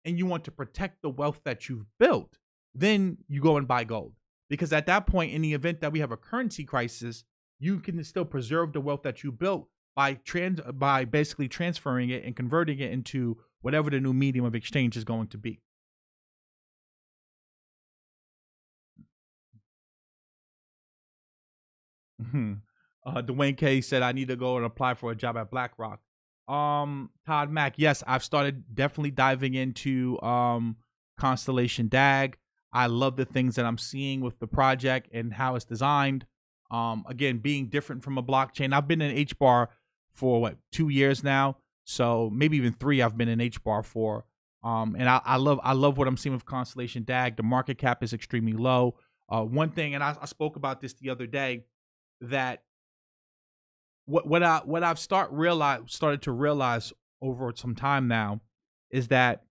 and you want to protect the wealth that you've built, then you go and buy gold. Because at that point, in the event that we have a currency crisis, you can still preserve the wealth that you built by basically transferring it and converting it into whatever the new medium of exchange is going to be. Dwayne K said, I need to go and apply for a job at BlackRock. Todd Mack, yes, I've started definitely diving into Constellation DAG. I love the things that I'm seeing with the project and how it's designed. Again, being different from a blockchain. I've been in HBAR for 2 years now, so maybe even 3. I've been in HBAR for, and I love what I'm seeing with Constellation DAG. The market cap is extremely low. One thing, and I spoke about this the other day, that what I've started to realize over some time now is that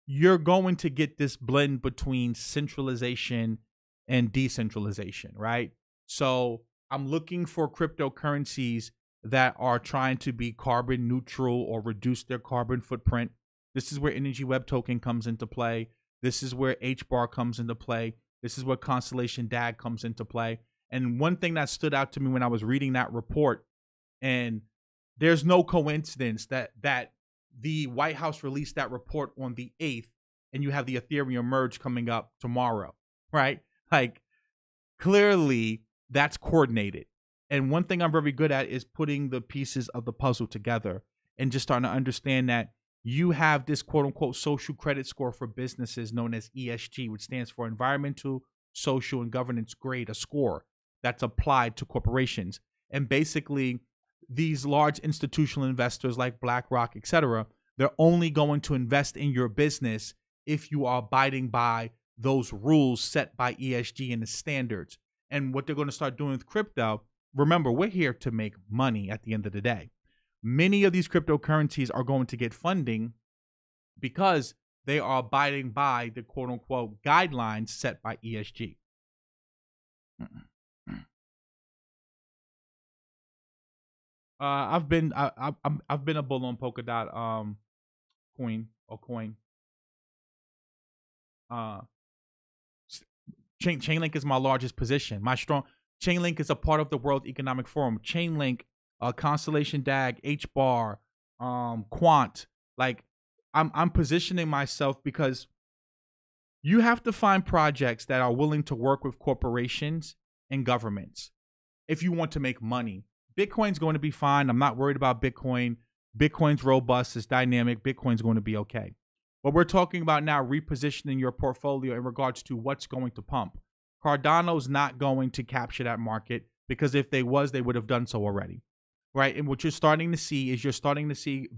you're going to get this blend between centralization and decentralization, right? So I'm looking for cryptocurrencies that are trying to be carbon neutral or reduce their carbon footprint. This is where Energy Web Token comes into play. This is where HBAR comes into play. This is where Constellation DAG comes into play. And one thing that stood out to me when I was reading that report, and there's no coincidence that the White House released that report on the 8th, and you have the Ethereum merge coming up tomorrow, right? Like, clearly that's coordinated. And one thing I'm very good at is putting the pieces of the puzzle together and just starting to understand that you have this quote unquote social credit score for businesses known as ESG, which stands for environmental, social, and governance grade, a score that's applied to corporations. And basically, these large institutional investors like BlackRock, et cetera, they're only going to invest in your business if you are abiding by those rules set by ESG and the standards. And what they're going to start doing with crypto, remember, we're here to make money at the end of the day. Many of these cryptocurrencies are going to get funding because they are abiding by the quote unquote guidelines set by ESG. I've been a bull on Polkadot coin. Chainlink is my largest position. Chainlink is a part of the World Economic Forum. Chainlink, Constellation DAG, HBAR, Quant. Like, I'm positioning myself because you have to find projects that are willing to work with corporations and governments if you want to make money. Bitcoin's going to be fine. I'm not worried about Bitcoin. Bitcoin's robust. It's dynamic. Bitcoin's going to be okay. But we're talking about now repositioning your portfolio in regards to what's going to pump. Cardano's not going to capture that market, because if they was, they would have done so already, right? And what you're starting to see is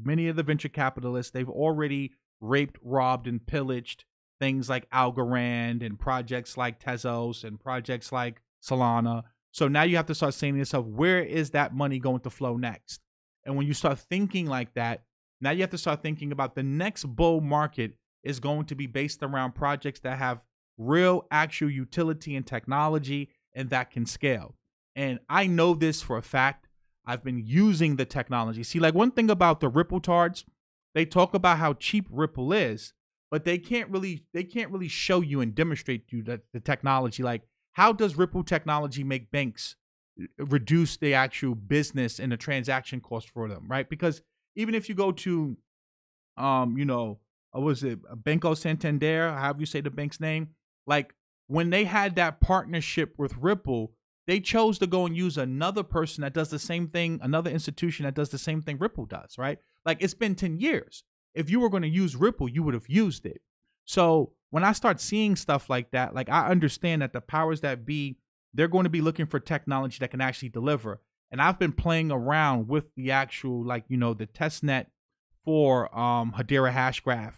many of the venture capitalists, they've already raped, robbed, and pillaged things like Algorand and projects like Tezos and projects like Solana. So now you have to start saying to yourself, where is that money going to flow next? And when you start thinking like that, now you have to start thinking about the next bull market is going to be based around projects that have real actual utility and technology and that can scale. And I know this for a fact. I've been using the technology. See, like one thing about the Ripple tards, they talk about how cheap Ripple is, but they can't really show you and demonstrate to you that the technology, like how does Ripple technology make banks reduce the actual business and the transaction cost for them, right? Because even if you go to what was it, Banco Santander, however you say the bank's name, like when they had that partnership with Ripple, they chose to go and use another person that does the same thing, another institution that does the same thing Ripple does, right? Like it's been 10 years. If you were going to use Ripple, you would have used it. So when I start seeing stuff like that, like I understand that the powers that be, they're going to be looking for technology that can actually deliver. And I've been playing around with the actual, like, the test net for Hedera Hashgraph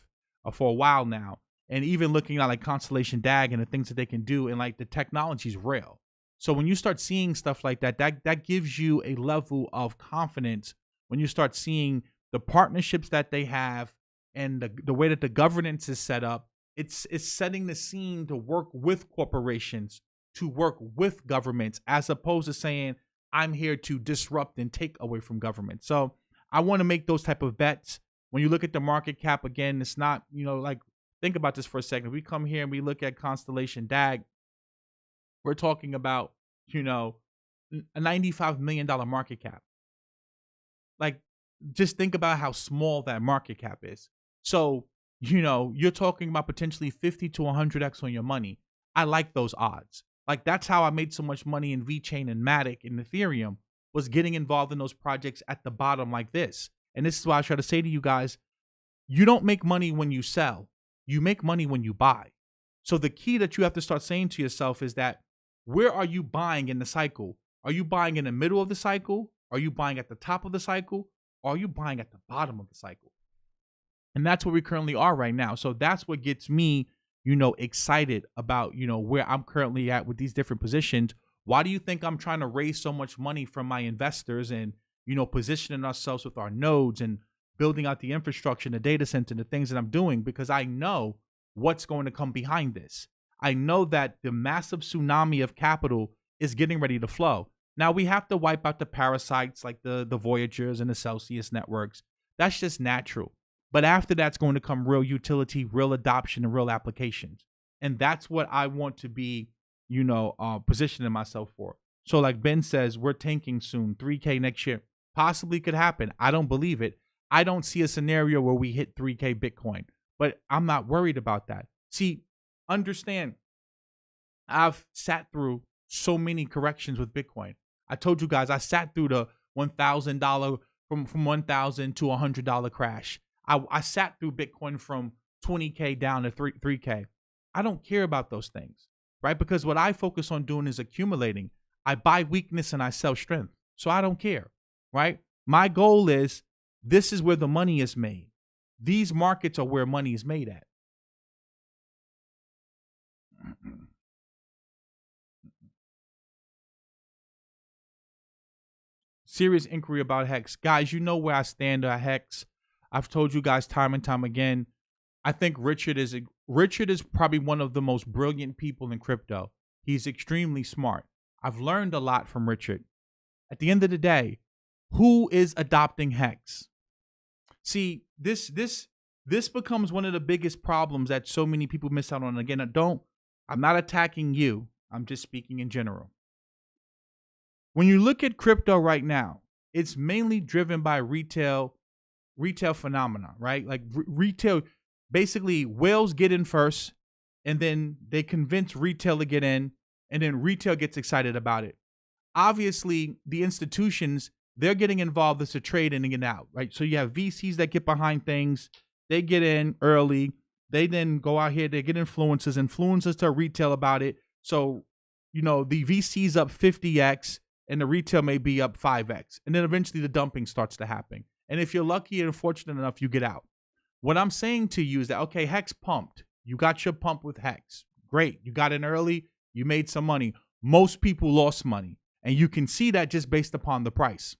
for a while now. And even looking at like Constellation DAG and the things that they can do, and like the technology's real. So when you start seeing stuff like that, that gives you a level of confidence when you start seeing the partnerships that they have and the way that the governance is set up. It's setting the scene to work with corporations, to work with governments, as opposed to saying, I'm here to disrupt and take away from government. So I want to make those type of bets. When you look at the market cap, again, it's not, like, think about this for a second. We come here and we look at Constellation DAG. We're talking about, a $95 million market cap. Like, just think about how small that market cap is. So, you're talking about potentially 50 to 100x on your money. I like those odds. Like, that's how I made so much money in VeChain and Matic and Ethereum, was getting involved in those projects at the bottom like this. And this is why I try to say to you guys, you don't make money when you sell. You make money when you buy. So the key that you have to start saying to yourself is that, where are you buying in the cycle? Are you buying in the middle of the cycle? Are you buying at the top of the cycle? Or are you buying at the bottom of the cycle? And that's where we currently are right now. So that's what gets me, excited about, where I'm currently at with these different positions. Why do you think I'm trying to raise so much money from my investors and, positioning ourselves with our nodes and building out the infrastructure and the data center and the things that I'm doing? Because I know what's going to come behind this. I know that the massive tsunami of capital is getting ready to flow. Now we have to wipe out the parasites like the Voyagers and the Celsius networks. That's just natural. But after that's going to come real utility, real adoption, and real applications. And that's what I want to be, positioning myself for. So like Ben says, we're tanking soon. 3K next year possibly could happen. I don't believe it. I don't see a scenario where we hit 3K Bitcoin, but I'm not worried about that. See, understand, I've sat through so many corrections with Bitcoin. I told you guys, I sat through the $1,000 from $1,000 to $100 crash. I sat through Bitcoin from 20K down to 3K. I don't care about those things, right? Because what I focus on doing is accumulating. I buy weakness and I sell strength. So I don't care, right? My goal is, this is where the money is made. These markets are where money is made at. Serious inquiry about Hex. Guys, you know where I stand on Hex. I've told you guys time and time again. I think Richard is probably one of the most brilliant people in crypto. He's extremely smart. I've learned a lot from Richard. At the end of the day, who is adopting Hex? See, this becomes one of the biggest problems that so many people miss out on. Again, I'm not attacking you. I'm just speaking in general. When you look at crypto right now, it's mainly driven by retail phenomena, right? Like retail, basically whales get in first, and then they convince retail to get in, and then retail gets excited about it. Obviously, the institutions, they're getting involved as a trade in and get out, right? So you have VCs that get behind things. They get in early. They then go out here, they get influencers to retail about it. So the VC's up 50x and the retail may be up 5x. And then eventually the dumping starts to happen. And if you're lucky and fortunate enough, you get out. What I'm saying to you is that, okay, Hex pumped. You got your pump with Hex. Great. You got in early. You made some money. Most people lost money. And you can see that just based upon the price.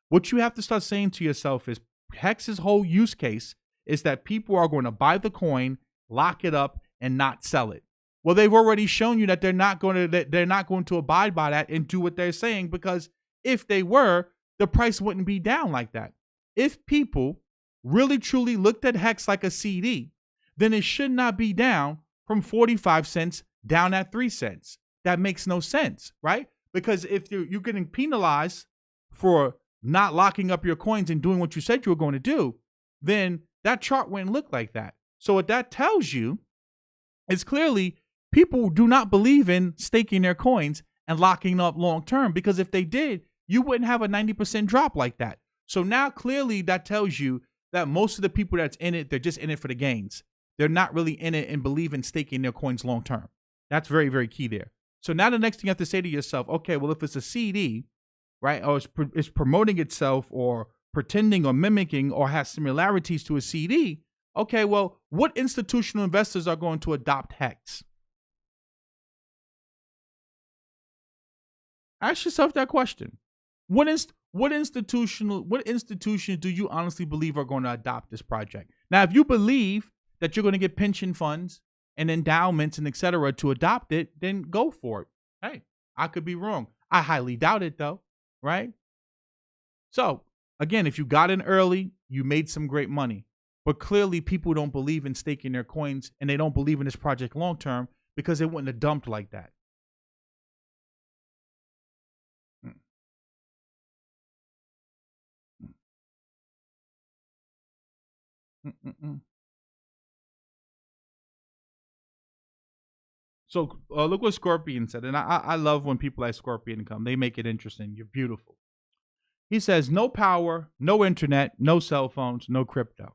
What you have to start saying to yourself is Hex's whole use case is that people are going to buy the coin, lock it up, and not sell it. Well, they've already shown you that they're not going to abide by that and do what they're saying, because if they were, the price wouldn't be down like that. If people really truly looked at Hex like a CD, then it should not be down from 45 cents down at 3 cents. That makes no sense, right? Because if you're getting penalized for not locking up your coins and doing what you said you were going to do, then that chart wouldn't look like that. So what that tells you is clearly people do not believe in staking their coins and locking up long term, because if they did, you wouldn't have a 90% drop like that. So now clearly that tells you that most of the people that's in it, they're just in it for the gains. They're not really in it and believe in staking their coins long term. That's very, very key there. So now the next thing you have to say to yourself, okay, well, if it's a CD, right, or it's promoting itself or pretending or mimicking or has similarities to a CD, okay, well, what institutional investors are going to adopt Hex? Ask yourself that question. What institution do you honestly believe are going to adopt this project? Now, if you believe that you're going to get pension funds and endowments and et cetera to adopt it, then go for it. Hey, I could be wrong. I highly doubt it though, right? So again, if you got in early, you made some great money, but clearly people don't believe in staking their coins and they don't believe in this project long term because it wouldn't have dumped like that. So look what Scorpion said, and I love when people like Scorpion come. They make it interesting. You're beautiful. He says, no power, no internet, no cell phones, no crypto.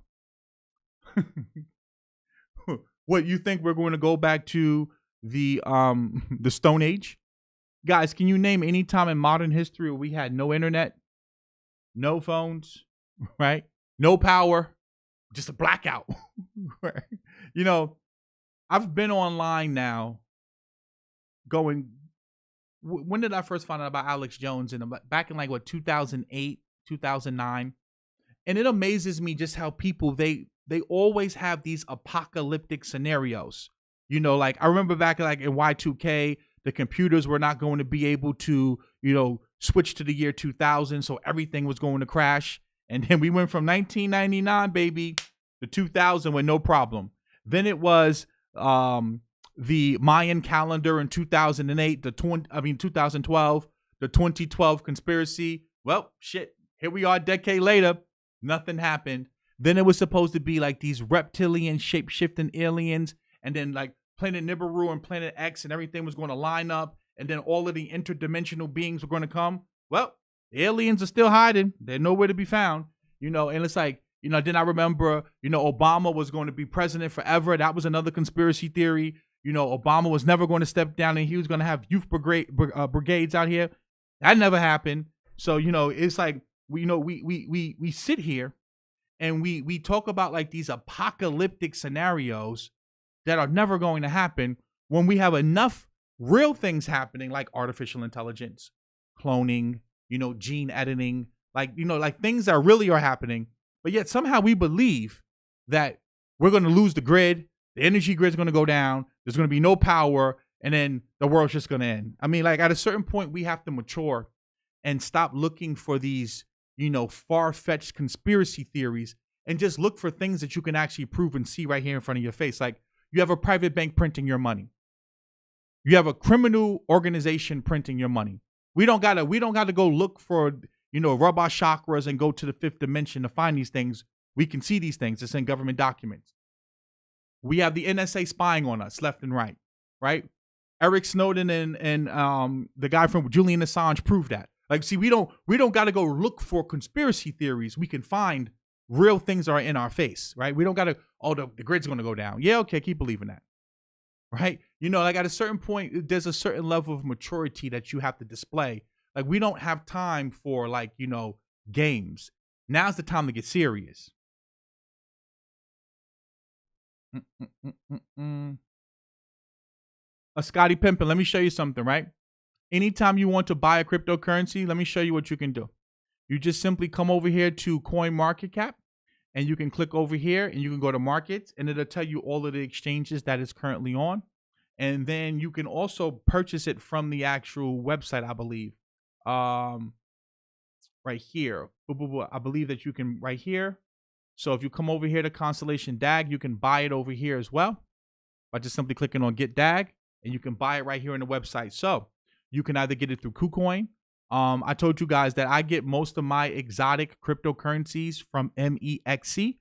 What, you think we're going to go back to the Stone Age? Guys, can you name any time in modern history where we had no internet, no phones, right? No power, just a blackout. You know, I've been online now going, when did I first find out about Alex Jones? Back in like what, 2008, 2009. And it amazes me just how people, they always have these apocalyptic scenarios. You know, like I remember back like in Y2K, the computers were not going to be able to, switch to the year 2000. So everything was going to crash. And then we went from 1999, baby, to 2000 with no problem. Then it was the Mayan calendar in 2008, 2012, the 2012 conspiracy. Well, shit, here we are a decade later. Nothing happened. Then it was supposed to be like these reptilian shape-shifting aliens, and then like Planet Nibiru and Planet X and everything was going to line up, and then all of the interdimensional beings were going to come. Well, the aliens are still hiding. They're nowhere to be found, and it's like, then I remember, Obama was going to be president forever. That was another conspiracy theory. Obama was never going to step down and he was going to have youth brigades out here. That never happened. So, it's like, we sit here and we talk about like these apocalyptic scenarios that are never going to happen when we have enough real things happening, like artificial intelligence, cloning, gene editing, like things that really are happening. But yet somehow we believe that we're going to lose the grid. The energy grid is going to go down. There's going to be no power. And then the world's just going to end. I mean, like at a certain point, we have to mature and stop looking for these, far-fetched conspiracy theories and just look for things that you can actually prove and see right here in front of your face. Like you have a private bank printing your money. You have a criminal organization printing your money. We don't gotta go look for, robot chakras and go to the fifth dimension to find these things. We can see these things. It's in government documents. We have the NSA spying on us left and right? Eric Snowden and the guy from Julian Assange proved that. Like, see, we don't got to go look for conspiracy theories. We can find real things that are in our face, right? We don't got to, the grid's going to go down. Yeah, okay, keep believing that. right? You know, like at a certain point, there's a certain level of maturity that you have to display. Like we don't have time for like, you know, games. Now's the time to get serious. Scotty Pimpin, let me show you something, right? Anytime you want to buy a cryptocurrency, let me show you what you can do. You just simply come over here to Coin Market Cap and you can click over here and you can go to markets and it'll tell you all of the exchanges that it's currently on. And then you can also purchase it from the actual website, I believe. Right here. I believe that you can right here. So if you come over here to Constellation DAG, you can buy it over here as well by just simply clicking on Get DAG, and you can buy it right here on the website. So you can either get it through KuCoin. I told you guys that I get most of my exotic cryptocurrencies from MEXC.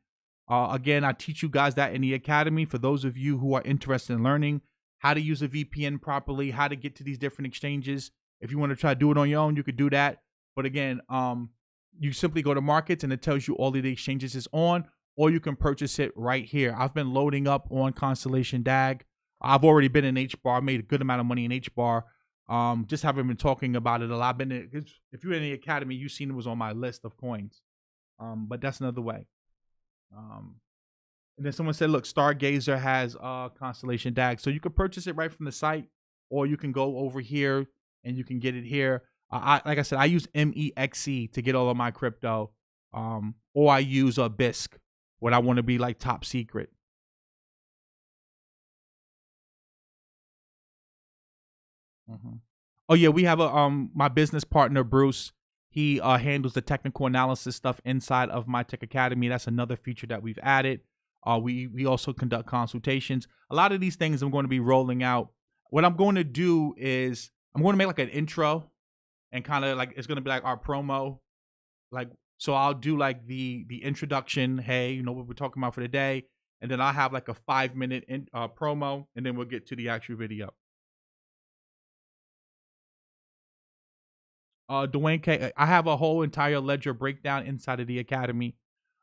Again, I teach you guys that in the academy for those of you who are interested in learning how to use a VPN properly, how to get to these different exchanges. If you want to try to do it on your own, you could do that. But again, you simply go to markets and it tells you all of the exchanges is on, or you can purchase it right here. I've been loading up on Constellation DAG. I've already been in HBAR, made a good amount of money in HBAR. Just haven't been talking about it a lot. If you're in the academy, you've seen it was on my list of coins. But that's another way. And then someone said, look, Stargazer has Constellation DAG. So you can purchase it right from the site, or you can go over here and you can get it here. Like I said, I use MEXC to get all of my crypto, or I use a BISC when I want to be like top secret. Oh yeah, we have a my business partner Bruce. He handles the technical analysis stuff inside of My Tech Academy. That's another feature that we've added. We also conduct consultations. A lot of these things I'm going to be rolling out. What I'm going to do is I'm going to make like an intro, and kind of like it's going to be like our promo. Like, so I'll do like the introduction. Hey, you know what we're talking about for the day, and then I'll have like a 5-minute promo, and then we'll get to the actual video. Dwayne K, I have a whole entire ledger breakdown inside of the academy,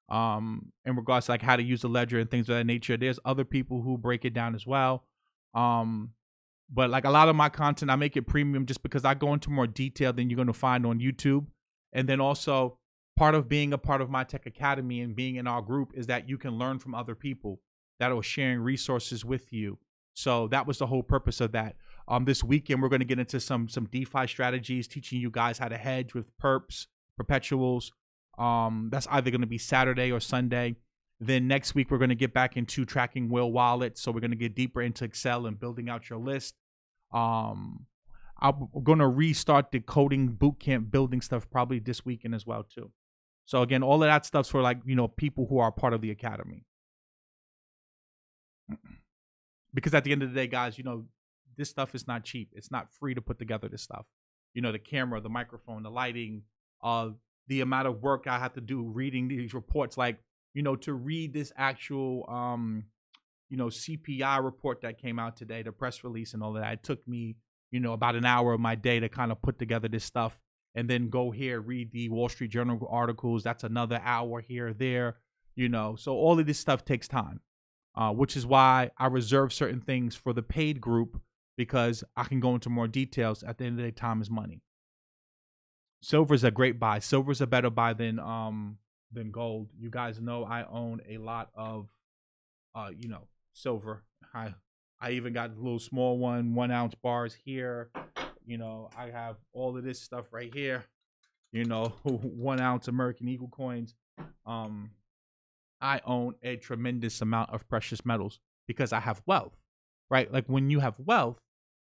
in regards to like how to use the ledger and things of that nature. There's other people who break it down as well. But like a lot of my content, I make it premium just because I go into more detail than you're going to find on YouTube. And then also part of being a part of My Tech Academy and being in our group is that you can learn from other people that are sharing resources with you. So that was the whole purpose of that. This weekend, we're going to get into some DeFi strategies, teaching you guys how to hedge with perps, perpetuals. That's either going to be Saturday or Sunday. Then next week, we're going to get back into tracking whale wallets. So we're going to get deeper into Excel and building out your list. I'm going to restart the coding bootcamp building stuff probably this weekend as well, too. So again, all of that stuff's for like, you know, people who are part of the academy. Because at the end of the day, guys, you know, this stuff is not cheap. It's not free to put together this stuff. You know, the camera, the microphone, the lighting, the amount of work I have to do reading these reports. Like, you know, to read this actual, you know, CPI report that came out today, the press release and all of that. It took me, you know, about an hour of my day to kind of put together this stuff, and then go here, read the Wall Street Journal articles. That's another hour here or there, you know. So all of this stuff takes time, which is why I reserve certain things for the paid group, because I can go into more details. At the end of the day, time is money. Silver is a great buy. Silver is a better buy than gold. You guys know I own a lot of, you know, silver. I even got a little small 1 ounce bars here. You know, I have all of this stuff right here. You know, 1 ounce American Eagle coins. I own a tremendous amount of precious metals because I have wealth, right? Like when you have wealth,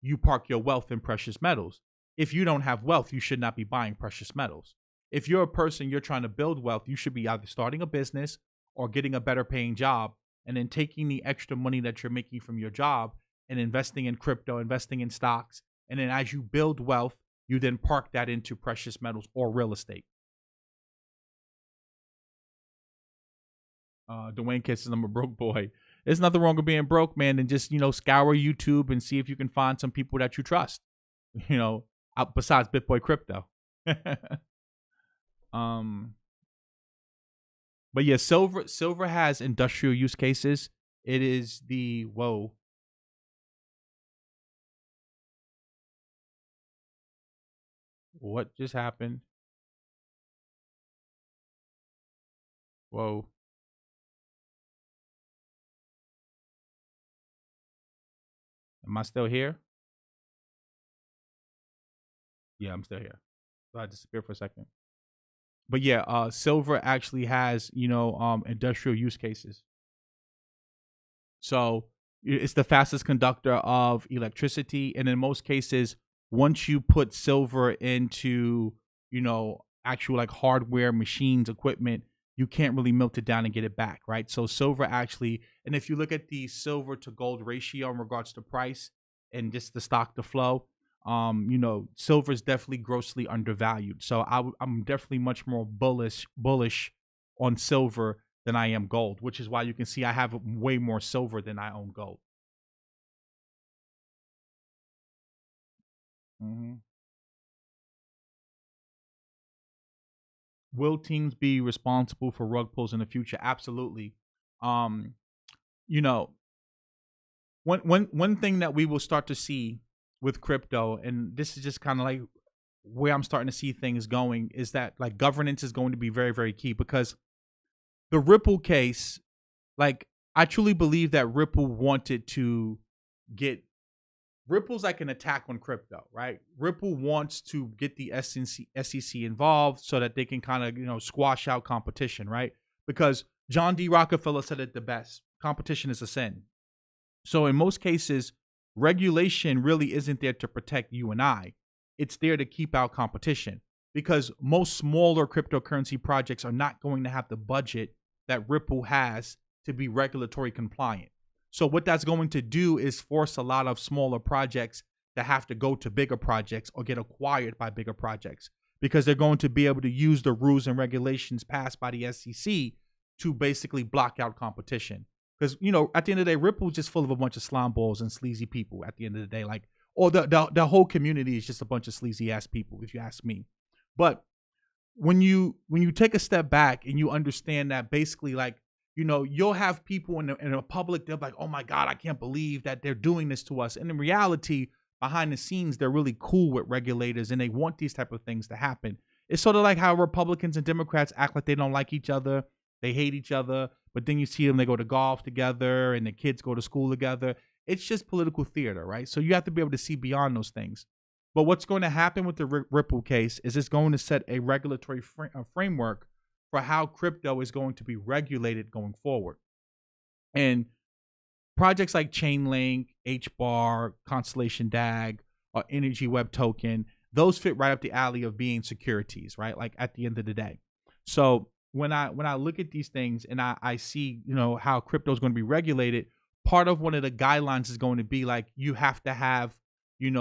you park your wealth in precious metals. If you don't have wealth, you should not be buying precious metals. If you're a person, you're trying to build wealth, you should be either starting a business or getting a better paying job, and then taking the extra money that you're making from your job and investing in crypto, investing in stocks. And then as you build wealth, you then park that into precious metals or real estate. Dwayne Kiss says I'm a broke boy. There's nothing wrong with being broke, man, and just, you know, scour YouTube and see if you can find some people that you trust, you know, besides BitBoy Crypto. But yeah, silver has industrial use cases. It is the What just happened? Whoa. Am I still here? Yeah, I'm still here. So I disappeared for a second. But yeah, silver actually has, industrial use cases. So it's the fastest conductor of electricity. And in most cases, once you put silver into, actual like hardware, machines, equipment, you can't really melt it down and get it back, right? So silver actually, and if you look at the silver to gold ratio in regards to price and just the stock to flow, silver is definitely grossly undervalued. So I'm definitely much more bullish on silver than I am gold, which is why you can see I have way more silver than I own gold. hmm Will teams be responsible for rug pulls in the future? Absolutely. Um, you know, one thing that we will start to see with crypto, and this is just kind of like where I'm starting to see things going, is that like governance is going to be very, very key because the Ripple case, like I truly believe that Ripple wanted to get Ripple's like an attack on crypto, right? Ripple wants to get the SEC involved so that they can kind of, squash out competition, right? Because John D. Rockefeller said it the best: competition is a sin. So in most cases, regulation really isn't there to protect you and I. It's there to keep out competition because most smaller cryptocurrency projects are not going to have the budget that Ripple has to be regulatory compliant. So what that's going to do is force a lot of smaller projects to have to go to bigger projects or get acquired by bigger projects because they're going to be able to use the rules and regulations passed by the SEC to basically block out competition. Because at the end of the day, Ripple's just full of a bunch of slime balls and sleazy people. At the end of the day, like, or the whole community is just a bunch of sleazy ass people, if you ask me. But when you take a step back and you understand that basically, like, you'll have people in a public, they're like, oh my God, I can't believe that they're doing this to us. And in reality, behind the scenes, they're really cool with regulators and they want these type of things to happen. It's sort of like how Republicans and Democrats act like they don't like each other. They hate each other, but then you see them, they go to golf together and the kids go to school together. It's just political theater, right? So you have to be able to see beyond those things. But what's going to happen with the Ripple case is it's going to set a regulatory framework for how crypto is going to be regulated going forward. And projects like Chainlink, HBAR, Constellation DAG, or Energy Web Token, those fit right up the alley of being securities, right? Like at the end of the day. So when I look at these things and I see, how crypto is going to be regulated, part of one of the guidelines is going to be like you have to have,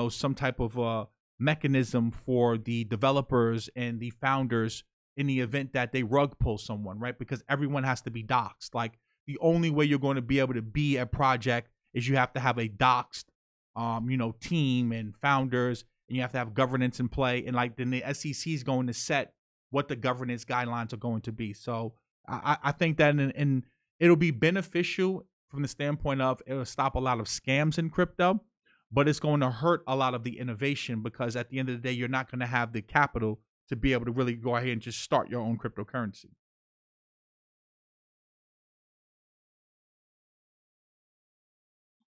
some type of mechanism for the developers and the founders in the event that they rug pull someone, right? Because everyone has to be doxxed. Like the only way you're going to be able to be a project is you have to have a doxed, team and founders, and you have to have governance in play. And like then the SEC is going to set what the governance guidelines are going to be. So I think that and it'll be beneficial from the standpoint of it'll stop a lot of scams in crypto, but it's going to hurt a lot of the innovation because at the end of the day, you're not going to have the capital to be able to really go ahead and just start your own cryptocurrency.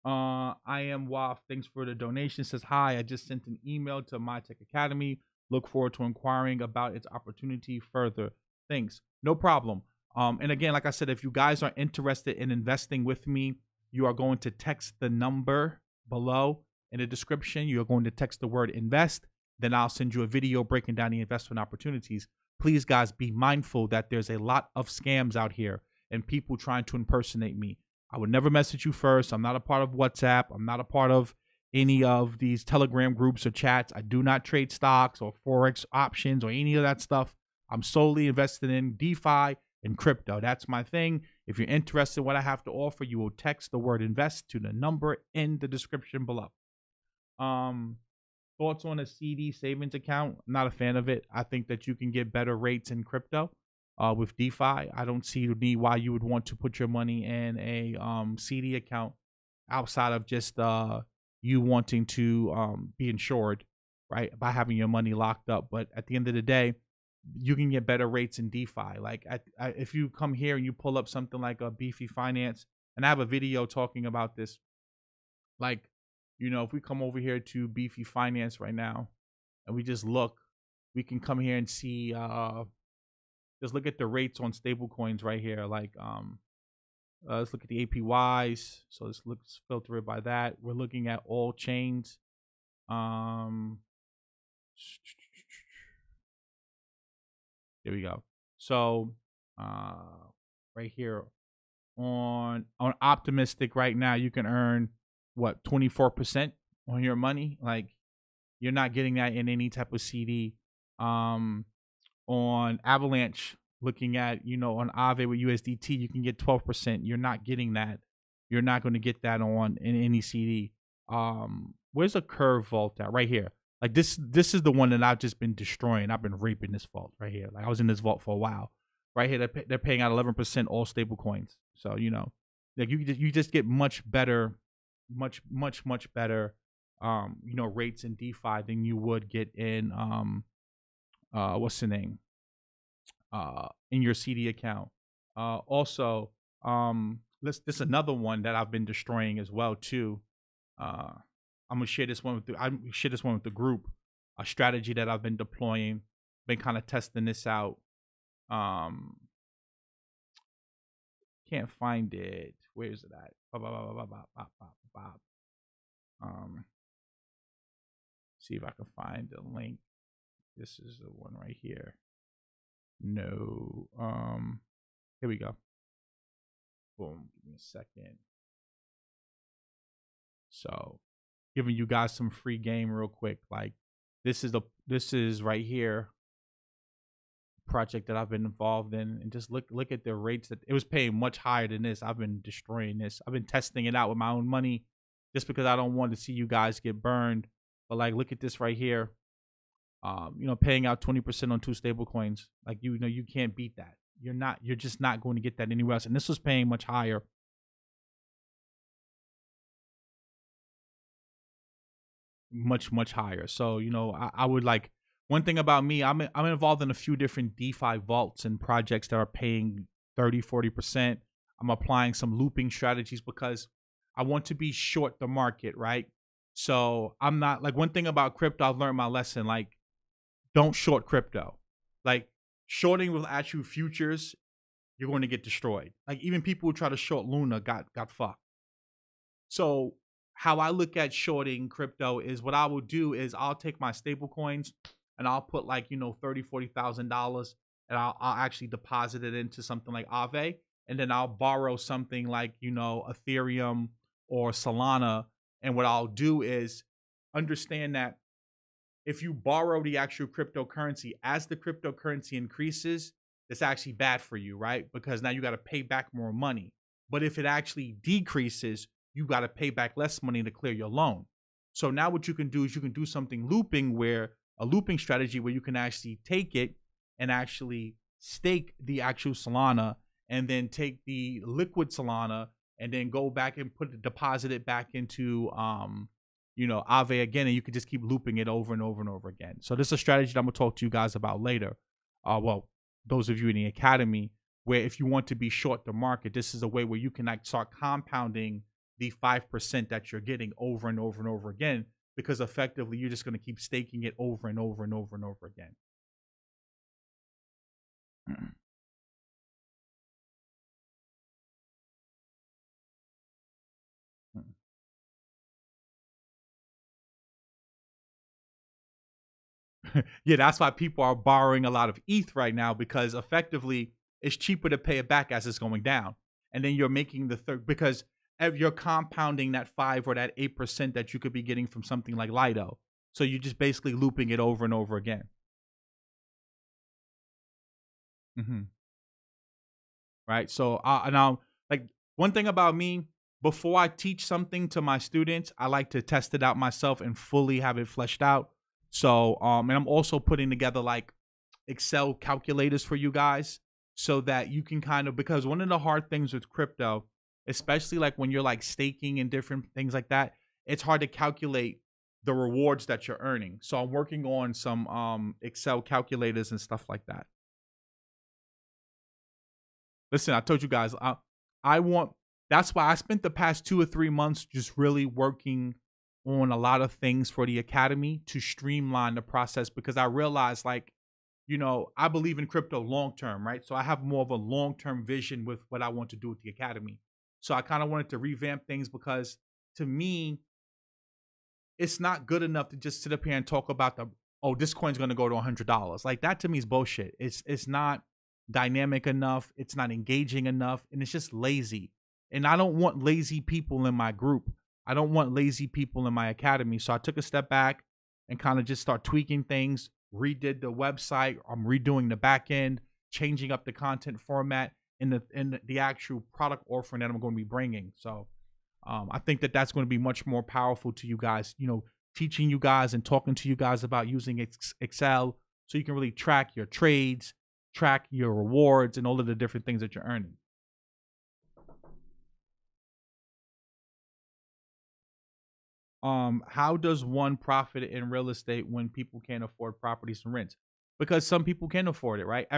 I am Waf. Thanks for the donation. Says hi. I just sent an email to My Tech Academy. Look forward to inquiring about its opportunity further. Thanks. No problem. And again, like I said, if you guys are interested in investing with me, you are going to text the number below in the description. You are going to text the word invest. Then I'll send you a video breaking down the investment opportunities. Please, guys, be mindful that there's a lot of scams out here and people trying to impersonate me. I would never message you first. I'm not a part of WhatsApp. I'm not a part of any of these Telegram groups or chats. I do not trade stocks or Forex options or any of that stuff. I'm solely invested in DeFi and crypto. That's my thing. If you're interested in what I have to offer, you will text the word invest to the number in the description below. Thoughts on a CD savings account? I'm not a fan of it. I think that you can get better rates in crypto. With DeFi, I don't see the need why you would want to put your money in a CD account outside of just you wanting to be insured. right? By having your money locked up. But at the end of the day, you can get better rates in DeFi. Like if you come here and you pull up something like a Beefy Finance, and I have a video talking about this, like, if we come over here to Beefy Finance right now and we just look, we can come here and see, just look at the rates on stable coins right here. Like, let's look at the APYs. So let's filter it by that. We're looking at all chains. There we go. So, right here on Optimistic right now, you can earn what 24% on your money. Like, you're not getting that in any type of CD. On Avalanche, looking at on Aave with USDT, you can get 12%. You're not getting that. You're not going to get that in any CD. Where's a Curve vault at? Right here. Like this is the one that I've just been destroying. I've been raping this vault right here. Like I was in this vault for a while. Right here, they're paying out 11% all stable coins. So like you just get much better, much better, rates in DeFi than you would get in what's the name? In your CD account. Also, this is another one that I've been destroying as well too. I'm gonna share this one with the group. A strategy that I've been deploying, been kind of testing this out. Can't find it. Where is it at? See if I can find the link. This is the one right here. No. Here we go. Boom. Give me a second. So, giving you guys some free game real quick. Like this is right here. Project that I've been involved in, and just look at the rates that it was paying much higher than this. I've been destroying this. I've been testing it out with my own money, just because I don't want to see you guys get burned. But like, look at this right here. Paying out 20% on 2 stable coins. Like you can't beat that. You're just not going to get that anywhere else. And this was paying much higher. Much higher. So I would like. One thing about me, I'm involved in a few different DeFi vaults and projects that are paying 30-40%. I'm applying some looping strategies because I want to be short the market, right? So I'm not like, one thing about crypto, I've learned my lesson. Like, don't short crypto. Like, shorting with actual futures, you're going to get destroyed. Like, even people who try to short Luna got fucked. So how I look at shorting crypto is, what I will do is I'll take my stable coins and I'll put like, $30,000-$40,000, and I'll actually deposit it into something like Aave, and then I'll borrow something like, Ethereum or Solana. And what I'll do is understand that if you borrow the actual cryptocurrency, as the cryptocurrency increases, it's actually bad for you, right? Because now you got to pay back more money. But if it actually decreases, you got to pay back less money to clear your loan. So now what you can do is you can do something a looping strategy where you can actually take it and actually stake the actual Solana, and then take the liquid Solana and then go back and deposit it back into Aave again, and you can just keep looping it over and over and over again. So this is a strategy that I'm gonna talk to you guys about later. Well, those of you in the academy, where if you want to be short the market, this is a way where you can like start compounding the 5% that you're getting over and over and over again, because effectively you're just going to keep staking it over and over and over and over again. Yeah, that's why people are borrowing a lot of ETH right now, because effectively it's cheaper to pay it back as it's going down. And then you're making the third, because you're compounding that 5 or that 8% that you could be getting from something like Lido. So you're just basically looping it over and over again. Right. So now, like, one thing about me, before I teach something to my students, I like to test it out myself and fully have it fleshed out. So, and I'm also putting together like Excel calculators for you guys, so that you can kind of, because one of the hard things with crypto, especially like when you're like staking and different things like that, it's hard to calculate the rewards that you're earning. So I'm working on some Excel calculators and stuff like that. Listen, I told you guys, that's why I spent the past 2 or 3 months just really working on a lot of things for the academy to streamline the process, because I realized, like, I believe in crypto long term, right? So I have more of a long term vision with what I want to do with the academy. So I kind of wanted to revamp things, because to me, it's not good enough to just sit up here and talk about this coin's going to go to $100. Like, that to me is bullshit. It's not dynamic enough. It's not engaging enough, and it's just lazy. And I don't want lazy people in my group. I don't want lazy people in my academy. So I took a step back and kind of just start tweaking things, redid the website. I'm redoing the back end, changing up the content format and the actual product offering that I'm going to be bringing. So I think that that's going to be much more powerful to you guys, teaching you guys and talking to you guys about using Excel so you can really track your trades, track your rewards, and all of the different things that you're earning. How does one profit in real estate when people can't afford properties and rents? Because some people can afford it, right?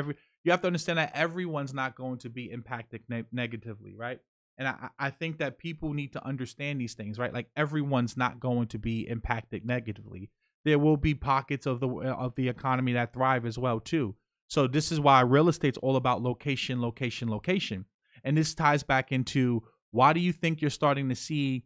You have to understand that everyone's not going to be impacted negatively, right? And I think that people need to understand these things, right? Like, everyone's not going to be impacted negatively. There will be pockets of the economy that thrive as well too. So this is why real estate's all about location, location, location. And this ties back into, why do you think you're starting to see,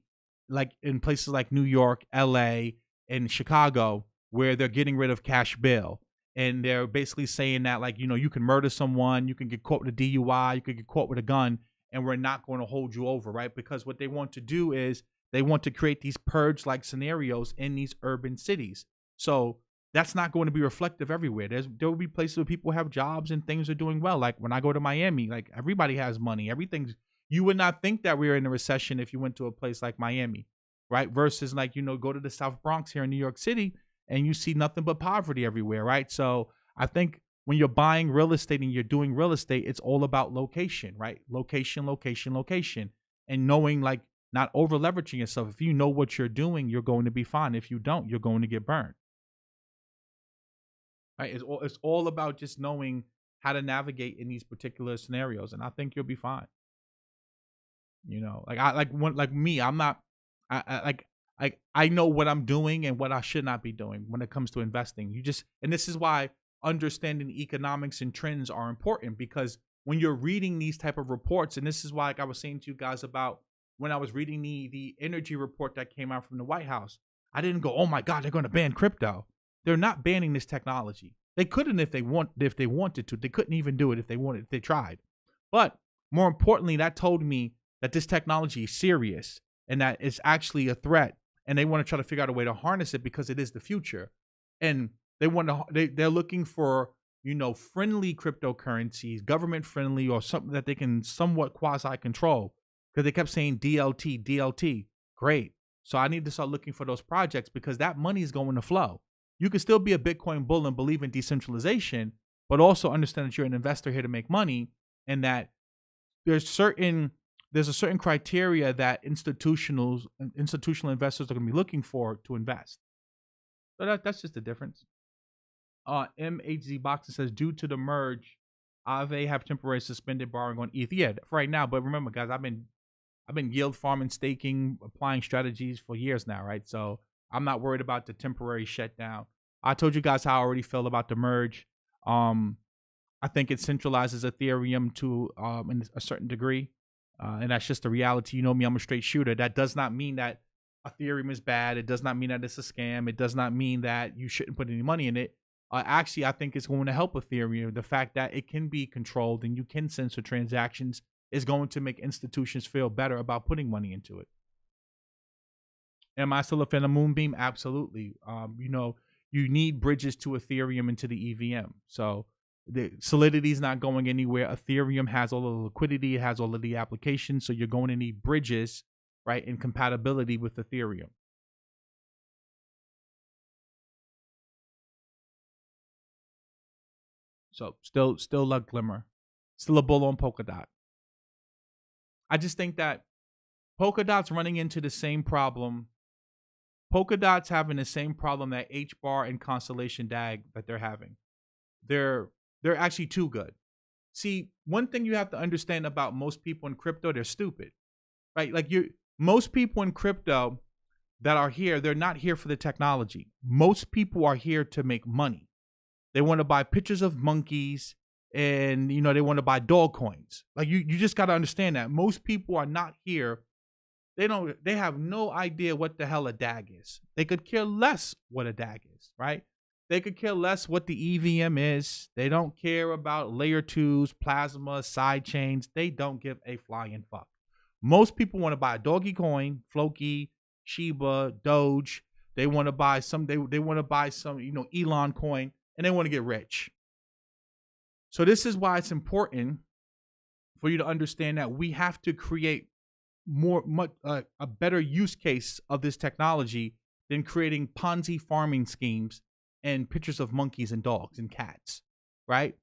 like, in places like New York, LA, and Chicago, where they're getting rid of cash bail? And they're basically saying that, like, you can murder someone, you can get caught with a DUI, you could get caught with a gun, and we're not going to hold you over, right? Because what they want to do is they want to create these purge-like scenarios in these urban cities. So that's not going to be reflective everywhere. There will be places where people have jobs and things are doing well. Like when I go to Miami, like, everybody has money. You would not think that we were in a recession if you went to a place like Miami, right? Versus, like, go to the South Bronx here in New York City and you see nothing but poverty everywhere, right? So I think when you're buying real estate and you're doing real estate, it's all about location, right? Location, location, location. And knowing, like, not over leveraging yourself. If you know what you're doing, you're going to be fine. If you don't, you're going to get burned. Right? It's all about just knowing how to navigate in these particular scenarios. And I think you'll be fine. I'm not, I know what I'm doing and what I should not be doing when it comes to investing. And this is why understanding economics and trends are important, because when you're reading these type of reports, and this is why, like I was saying to you guys about when I was reading the energy report that came out from the White House, I didn't go, oh my God, they're going to ban crypto. They're not banning this technology. They couldn't if they wanted to. They couldn't even do it if they tried. But more importantly, that told me that this technology is serious and that it's actually a threat, and they want to try to figure out a way to harness it because it is the future. And they're looking for, friendly cryptocurrencies, government friendly, or something that they can somewhat quasi control, because they kept saying DLT, DLT. Great. So I need to start looking for those projects, because that money is going to flow. You can still be a Bitcoin bull and believe in decentralization, but also understand that you're an investor here to make money, and that there's a certain criteria that institutional investors are going to be looking for to invest. So that's just the difference. MHZ Boxer says, due to the merge, Aave have temporarily suspended borrowing on ETH. Yeah, for right now. But remember, guys, I've been yield farming, staking, applying strategies for years now, right? So I'm not worried about the temporary shutdown. I told you guys how I already feel about the merge. I think it centralizes Ethereum to in a certain degree, and that's just the reality. You know me, I'm a straight shooter. That does not mean that Ethereum is bad. It does not mean that it's a scam. It does not mean that you shouldn't put any money in it. Actually, I think it's going to help Ethereum. The fact that it can be controlled and you can censor transactions is going to make institutions feel better about putting money into it. Am I still a fan of Moonbeam? Absolutely. You need bridges to Ethereum into the EVM. So the Solidity is not going anywhere. Ethereum has all the liquidity. It has all of the applications. So you're going to need bridges, right, and compatibility with Ethereum. So still a glimmer. Still a bull on Polkadot. I just think that Polkadot's running into the same problem. Polkadot's having the same problem that HBAR and Constellation DAG that they're having. They're actually too good. See, one thing you have to understand about most people in crypto, they're stupid, right? Like most people in crypto that are here, they're not here for the technology. Most people are here to make money. They want to buy pictures of monkeys and, they want to buy dog coins. Like you just got to understand that most people are not here. They have no idea what the hell a DAG is. They could care less what a DAG is, right? They could care less what the EVM is. They don't care about layer 2s, plasma, side chains. They don't give a flying fuck. Most people want to buy a doggy coin, Floki, Shiba, Doge. They want to buy some, they want to buy some, Elon coin, and they want to get rich. So this is why it's important for you to understand that we have to create a better use case of this technology than creating Ponzi farming schemes and pictures of monkeys and dogs and cats, right?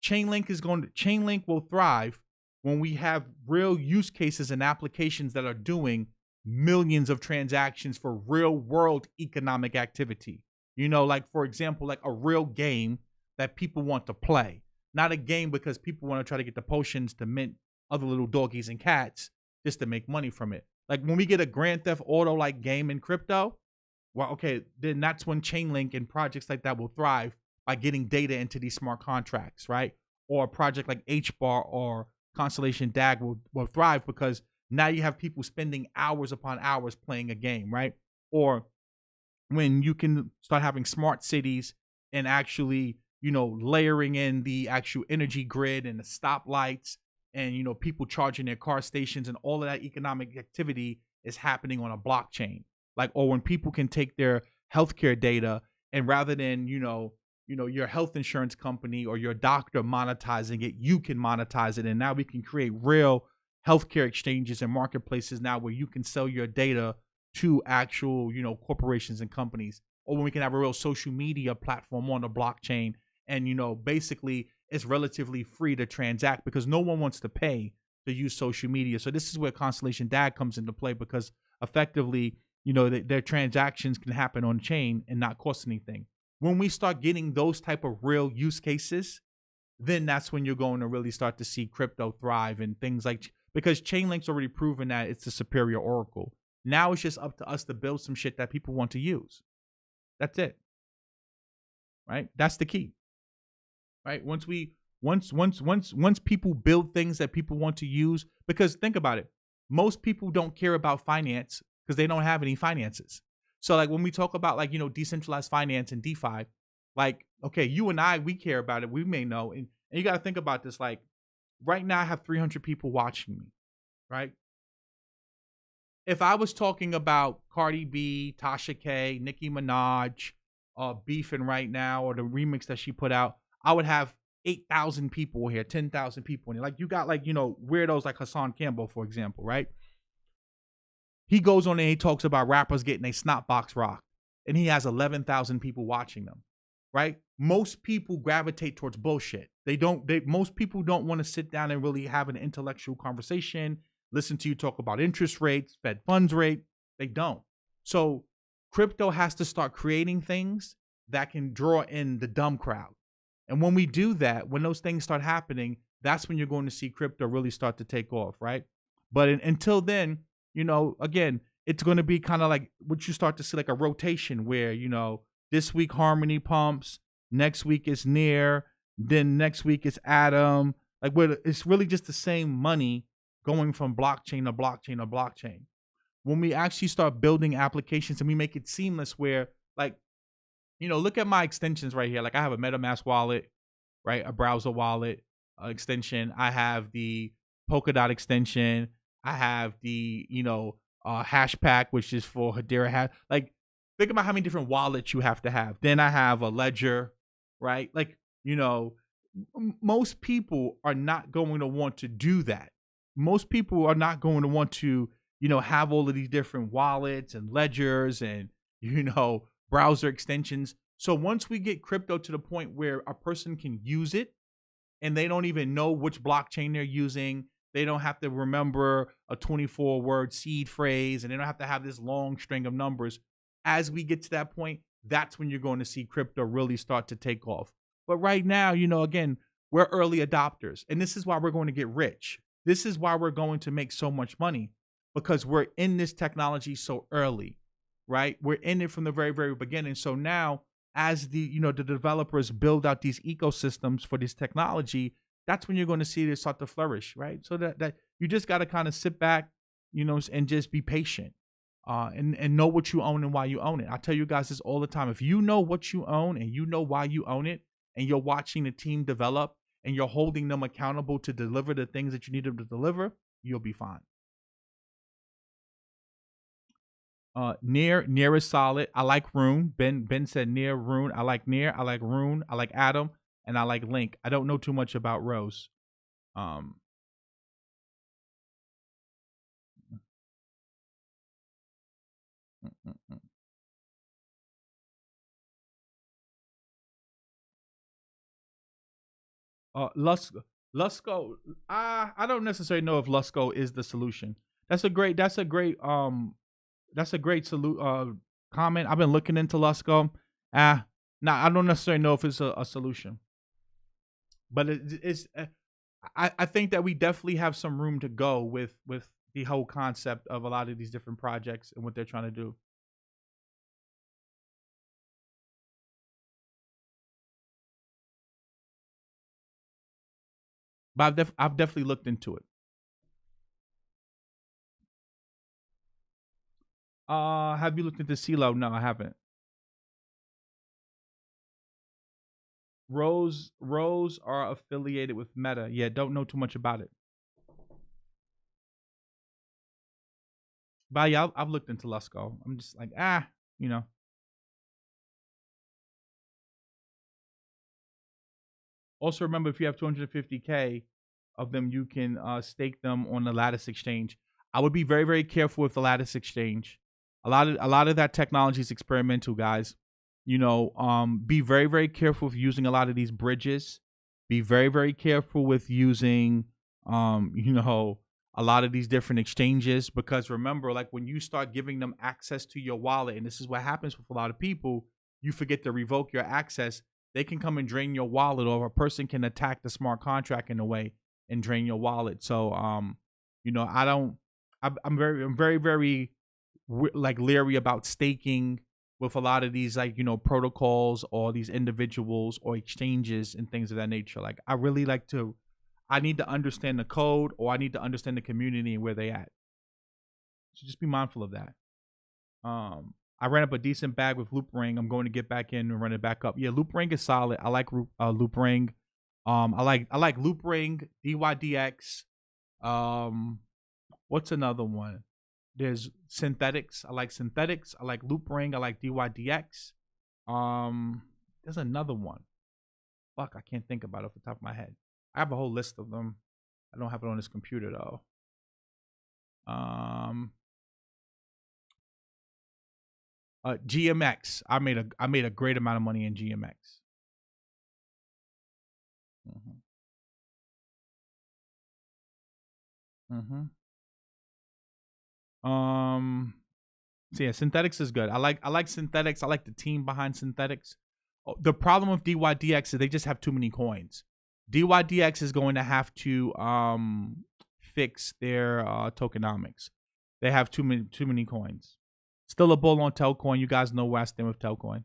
Chainlink will thrive when we have real use cases and applications that are doing millions of transactions for real world economic activity. Like, for example, like a real game that people want to play, not a game because people want to try to get the potions to mint other little doggies and cats just to make money from it. Like when we get a Grand Theft Auto like game in crypto, well, okay, then that's when Chainlink and projects like that will thrive by getting data into these smart contracts, right? Or a project like HBAR or Constellation DAG will thrive because now you have people spending hours upon hours playing a game, right? Or when you can start having smart cities and actually, layering in the actual energy grid and the stoplights and, people charging their car stations and all of that economic activity is happening on a blockchain. Like, or when people can take their healthcare data and rather than, your health insurance company or your doctor monetizing it, you can monetize it. And now we can create real healthcare exchanges and marketplaces now where you can sell your data to actual, corporations and companies. Or when we can have a real social media platform on the blockchain and, basically it's relatively free to transact because no one wants to pay to use social media. So this is where Constellation DAG comes into play because effectively, their transactions can happen on chain and not cost anything. When we start getting those type of real use cases, then that's when you're going to really start to see crypto thrive and things like, because Chainlink's already proven that it's the superior oracle. Now it's just up to us to build some shit that people want to use. That's it. Right? That's the key. Right? Once people build things that people want to use, because think about it, most people don't care about finance because they don't have any finances. So like when we talk about like, decentralized finance and DeFi, like, okay, you and I, we care about it. We may know. And you got to think about this. Like right now I have 300 people watching me, right? If I was talking about Cardi B, Tasha K, Nicki Minaj, beefing right now, or the remix that she put out, I would have 8,000 people here, 10,000 people in here. Like you got like, weirdos like Hassan Campbell, for example, right? He goes on and he talks about rappers getting a snot box rocked, and he has 11,000 people watching them, right? Most people gravitate towards bullshit. Most people don't want to sit down and really have an intellectual conversation, listen to you talk about interest rates, Fed funds rate. They don't. So crypto has to start creating things that can draw in the dumb crowd. And when we do that, when those things start happening, that's when you're going to see crypto really start to take off, right? But until then, again, it's going to be kind of like what you start to see like a rotation where, this week Harmony pumps, next week is Near, then next week is Atom. Like where it's really just the same money going from blockchain to blockchain to blockchain. When we actually start building applications and we make it seamless where like, look at my extensions right here. Like I have a MetaMask wallet, right? A browser wallet extension. I have the Polkadot extension. I have the, Hashpack, which is for Hedera hash. Like, think about how many different wallets you have to have. Then I have a ledger, right? Like, most people are not going to want to do that. Most people are not going to want to, have all of these different wallets and ledgers and, browser extensions. So once we get crypto to the point where a person can use it and they don't even know which blockchain they're using, they don't have to remember a 24-word seed phrase, and they don't have to have this long string of numbers. As we get to that point, that's when you're going to see crypto really start to take off. But right now, again, we're early adopters, and this is why we're going to get rich. This is why we're going to make so much money, because we're in this technology so early, right? We're in it from the very, very beginning. So now, as the developers build out these ecosystems for this technology, that's when you're going to see it start to flourish, right? So that you just got to kind of sit back, and just be patient, and know what you own and why you own it. I tell you guys this all the time. If you know what you own and you know why you own it, and you're watching the team develop and you're holding them accountable to deliver the things that you need them to deliver, you'll be fine. Near is solid. I like Rune. Ben said Near, Rune. I like Near. I like Rune. I like Atom, and I like Link. I don't know too much about Rose. Lusco. I don't necessarily know if Lusco is the solution. That's a great comment. I've been looking into Lusco. I don't necessarily know if it's a solution, but it's. I think that we definitely have some room to go with the whole concept of a lot of these different projects and what they're trying to do. But I've definitely looked into it. Have you looked into CeeLo? No, I haven't. Rose are affiliated with Meta. Yeah, don't know too much about it. But yeah, I've looked into Lusco. I'm just like, Also remember, if you have 250K of them, you can stake them on the Lattice exchange. I would be very, very careful with the Lattice exchange. A lot of that technology is experimental, guys. Be very, very careful with using a lot of these bridges. Be very, very careful with using a lot of these different exchanges, because remember, like, when you start giving them access to your wallet, and this is what happens with a lot of people, you forget to revoke your access. They can come and drain your wallet, or a person can attack the smart contract in a way and drain your wallet. So, I'm very, very leery about staking with a lot of these protocols or these individuals or exchanges and things of that nature. Like, I need to understand the code, or I need to understand the community and where they at. So just be mindful of that. I ran up a decent bag with Loop Ring. I'm going to get back in and run it back up. Yeah, Loop Ring is solid. I like Loop Ring. I like Loop Ring, DYDX. What's another one? There's Synthetics. I like Synthetics. I like Loop Ring. I like DYDX. There's another one. Fuck, I can't think about it off the top of my head. I have a whole list of them. I don't have it on this computer though. GMX. I made a great amount of money in GMX. So yeah, Synthetics is good. I like Synthetics. I like the team behind Synthetics. The problem with DYDX is they just have too many coins. DYDX is going to have to fix their tokenomics. They have too many coins. Still a bull on Telcoin. You guys know where I stand with Telcoin.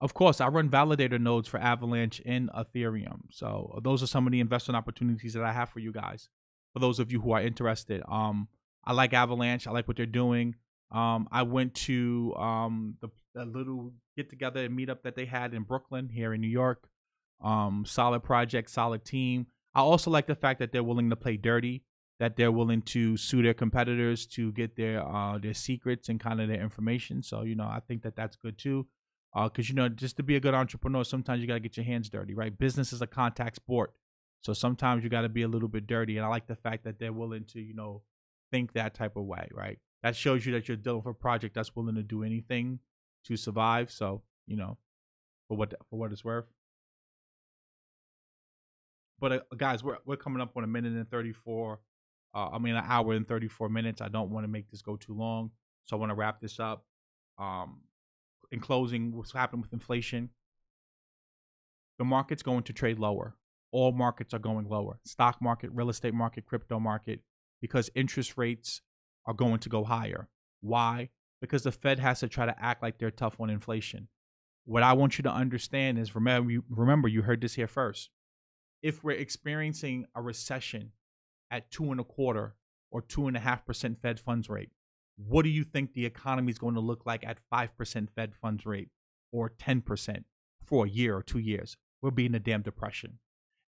Of course, I run validator nodes for Avalanche and Ethereum. So those are some of the investment opportunities that I have for you guys. For those of you who are interested, I like Avalanche. I like what they're doing. I went to the little get together and meetup that they had in Brooklyn here in New York. Solid project, solid team. I also like the fact that they're willing to play dirty, that they're willing to sue their competitors to get their secrets and kind of their information. So I think that that's good too. Because just to be a good entrepreneur, sometimes you gotta get your hands dirty, right? Business is a contact sport, so sometimes you gotta be a little bit dirty. And I like the fact that they're willing to think that type of way, right? That shows you that you're dealing with a project that's willing to do anything to survive. So for what it's worth. But guys, we're coming up on 1 minute and 34. An hour and 34 minutes. I don't want to make this go too long, so I want to wrap this up. In closing, what's happening with inflation? The market's going to trade lower. All markets are going lower. Stock market, real estate market, crypto market, because interest rates are going to go higher. Why? Because the Fed has to try to act like they're tough on inflation. What I want you to understand is, remember, you heard this here first. If we're experiencing a recession at 2.25% or 2.5% Fed funds rate, what do you think the economy is going to look like at 5% Fed funds rate or 10% for a year or 2 years? We'll be in a damn depression.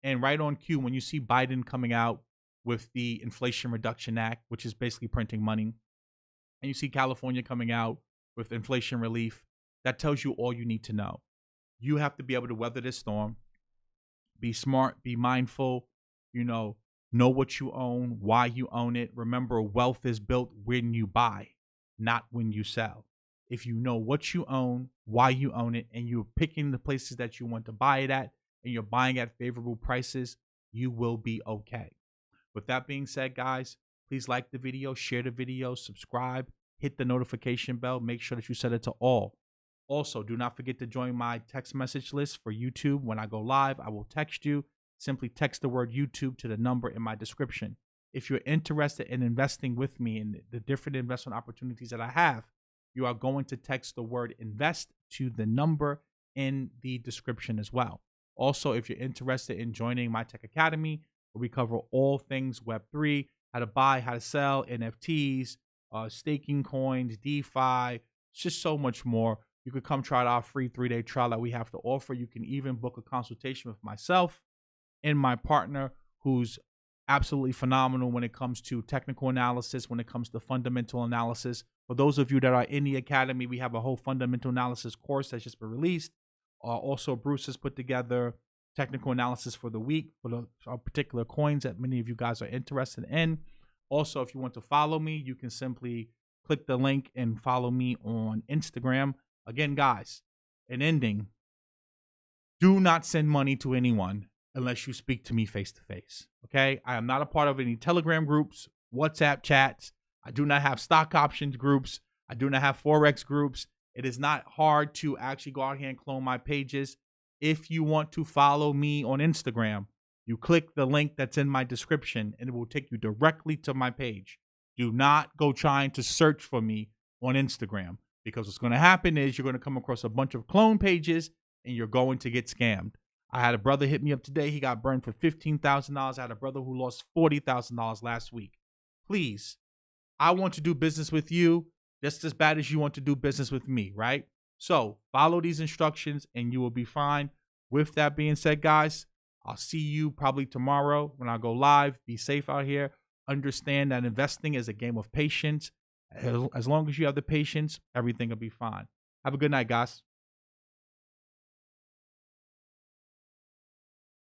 And right on cue, when you see Biden coming out with the Inflation Reduction Act, which is basically printing money, and you see California coming out with inflation relief, that tells you all you need to know. You have to be able to weather this storm, be smart, be mindful, know what you own, why you own it. Remember, wealth is built when you buy, not when you sell. If you know what you own, why you own it, and you're picking the places that you want to buy it at, and you're buying at favorable prices, you will be okay. With that being said, guys, please like the video, share the video, subscribe, hit the notification bell. Make sure that you set it to all. Also, do not forget to join my text message list for YouTube. When I go live, I will text you. Simply text the word YouTube to the number in my description. If you're interested in investing with me in the different investment opportunities that I have, you are going to text the word invest to the number in the description as well. Also, if you're interested in joining my Tech Academy, where we cover all things Web3, how to buy, how to sell, NFTs, staking coins, DeFi, just so much more. You could come try out our free 3-day trial that we have to offer. You can even book a consultation with myself and my partner, who's absolutely phenomenal when it comes to technical analysis, when it comes to fundamental analysis. For those of you that are in the academy, we have a whole fundamental analysis course that's just been released. Also, Bruce has put together technical analysis for the week for the particular coins that many of you guys are interested in. Also, if you want to follow me, you can simply click the link and follow me on Instagram. Again, guys, in ending, do not send money to anyone unless you speak to me face to face. Okay? I am not a part of any Telegram groups, WhatsApp chats. I do not have stock options groups. I do not have Forex groups. It is not hard to actually go out here and clone my pages. If you want to follow me on Instagram, you click the link that's in my description and it will take you directly to my page. Do not go trying to search for me on Instagram, because what's going to happen is you're going to come across a bunch of clone pages and you're going to get scammed. I had a brother hit me up today. He got burned for $15,000. I had a brother who lost $40,000 last week. Please, I want to do business with you just as bad as you want to do business with me, right? So follow these instructions and you will be fine. With that being said, guys, I'll see you probably tomorrow when I go live. Be safe out here. Understand that investing is a game of patience. As long as you have the patience, everything will be fine. Have a good night, guys.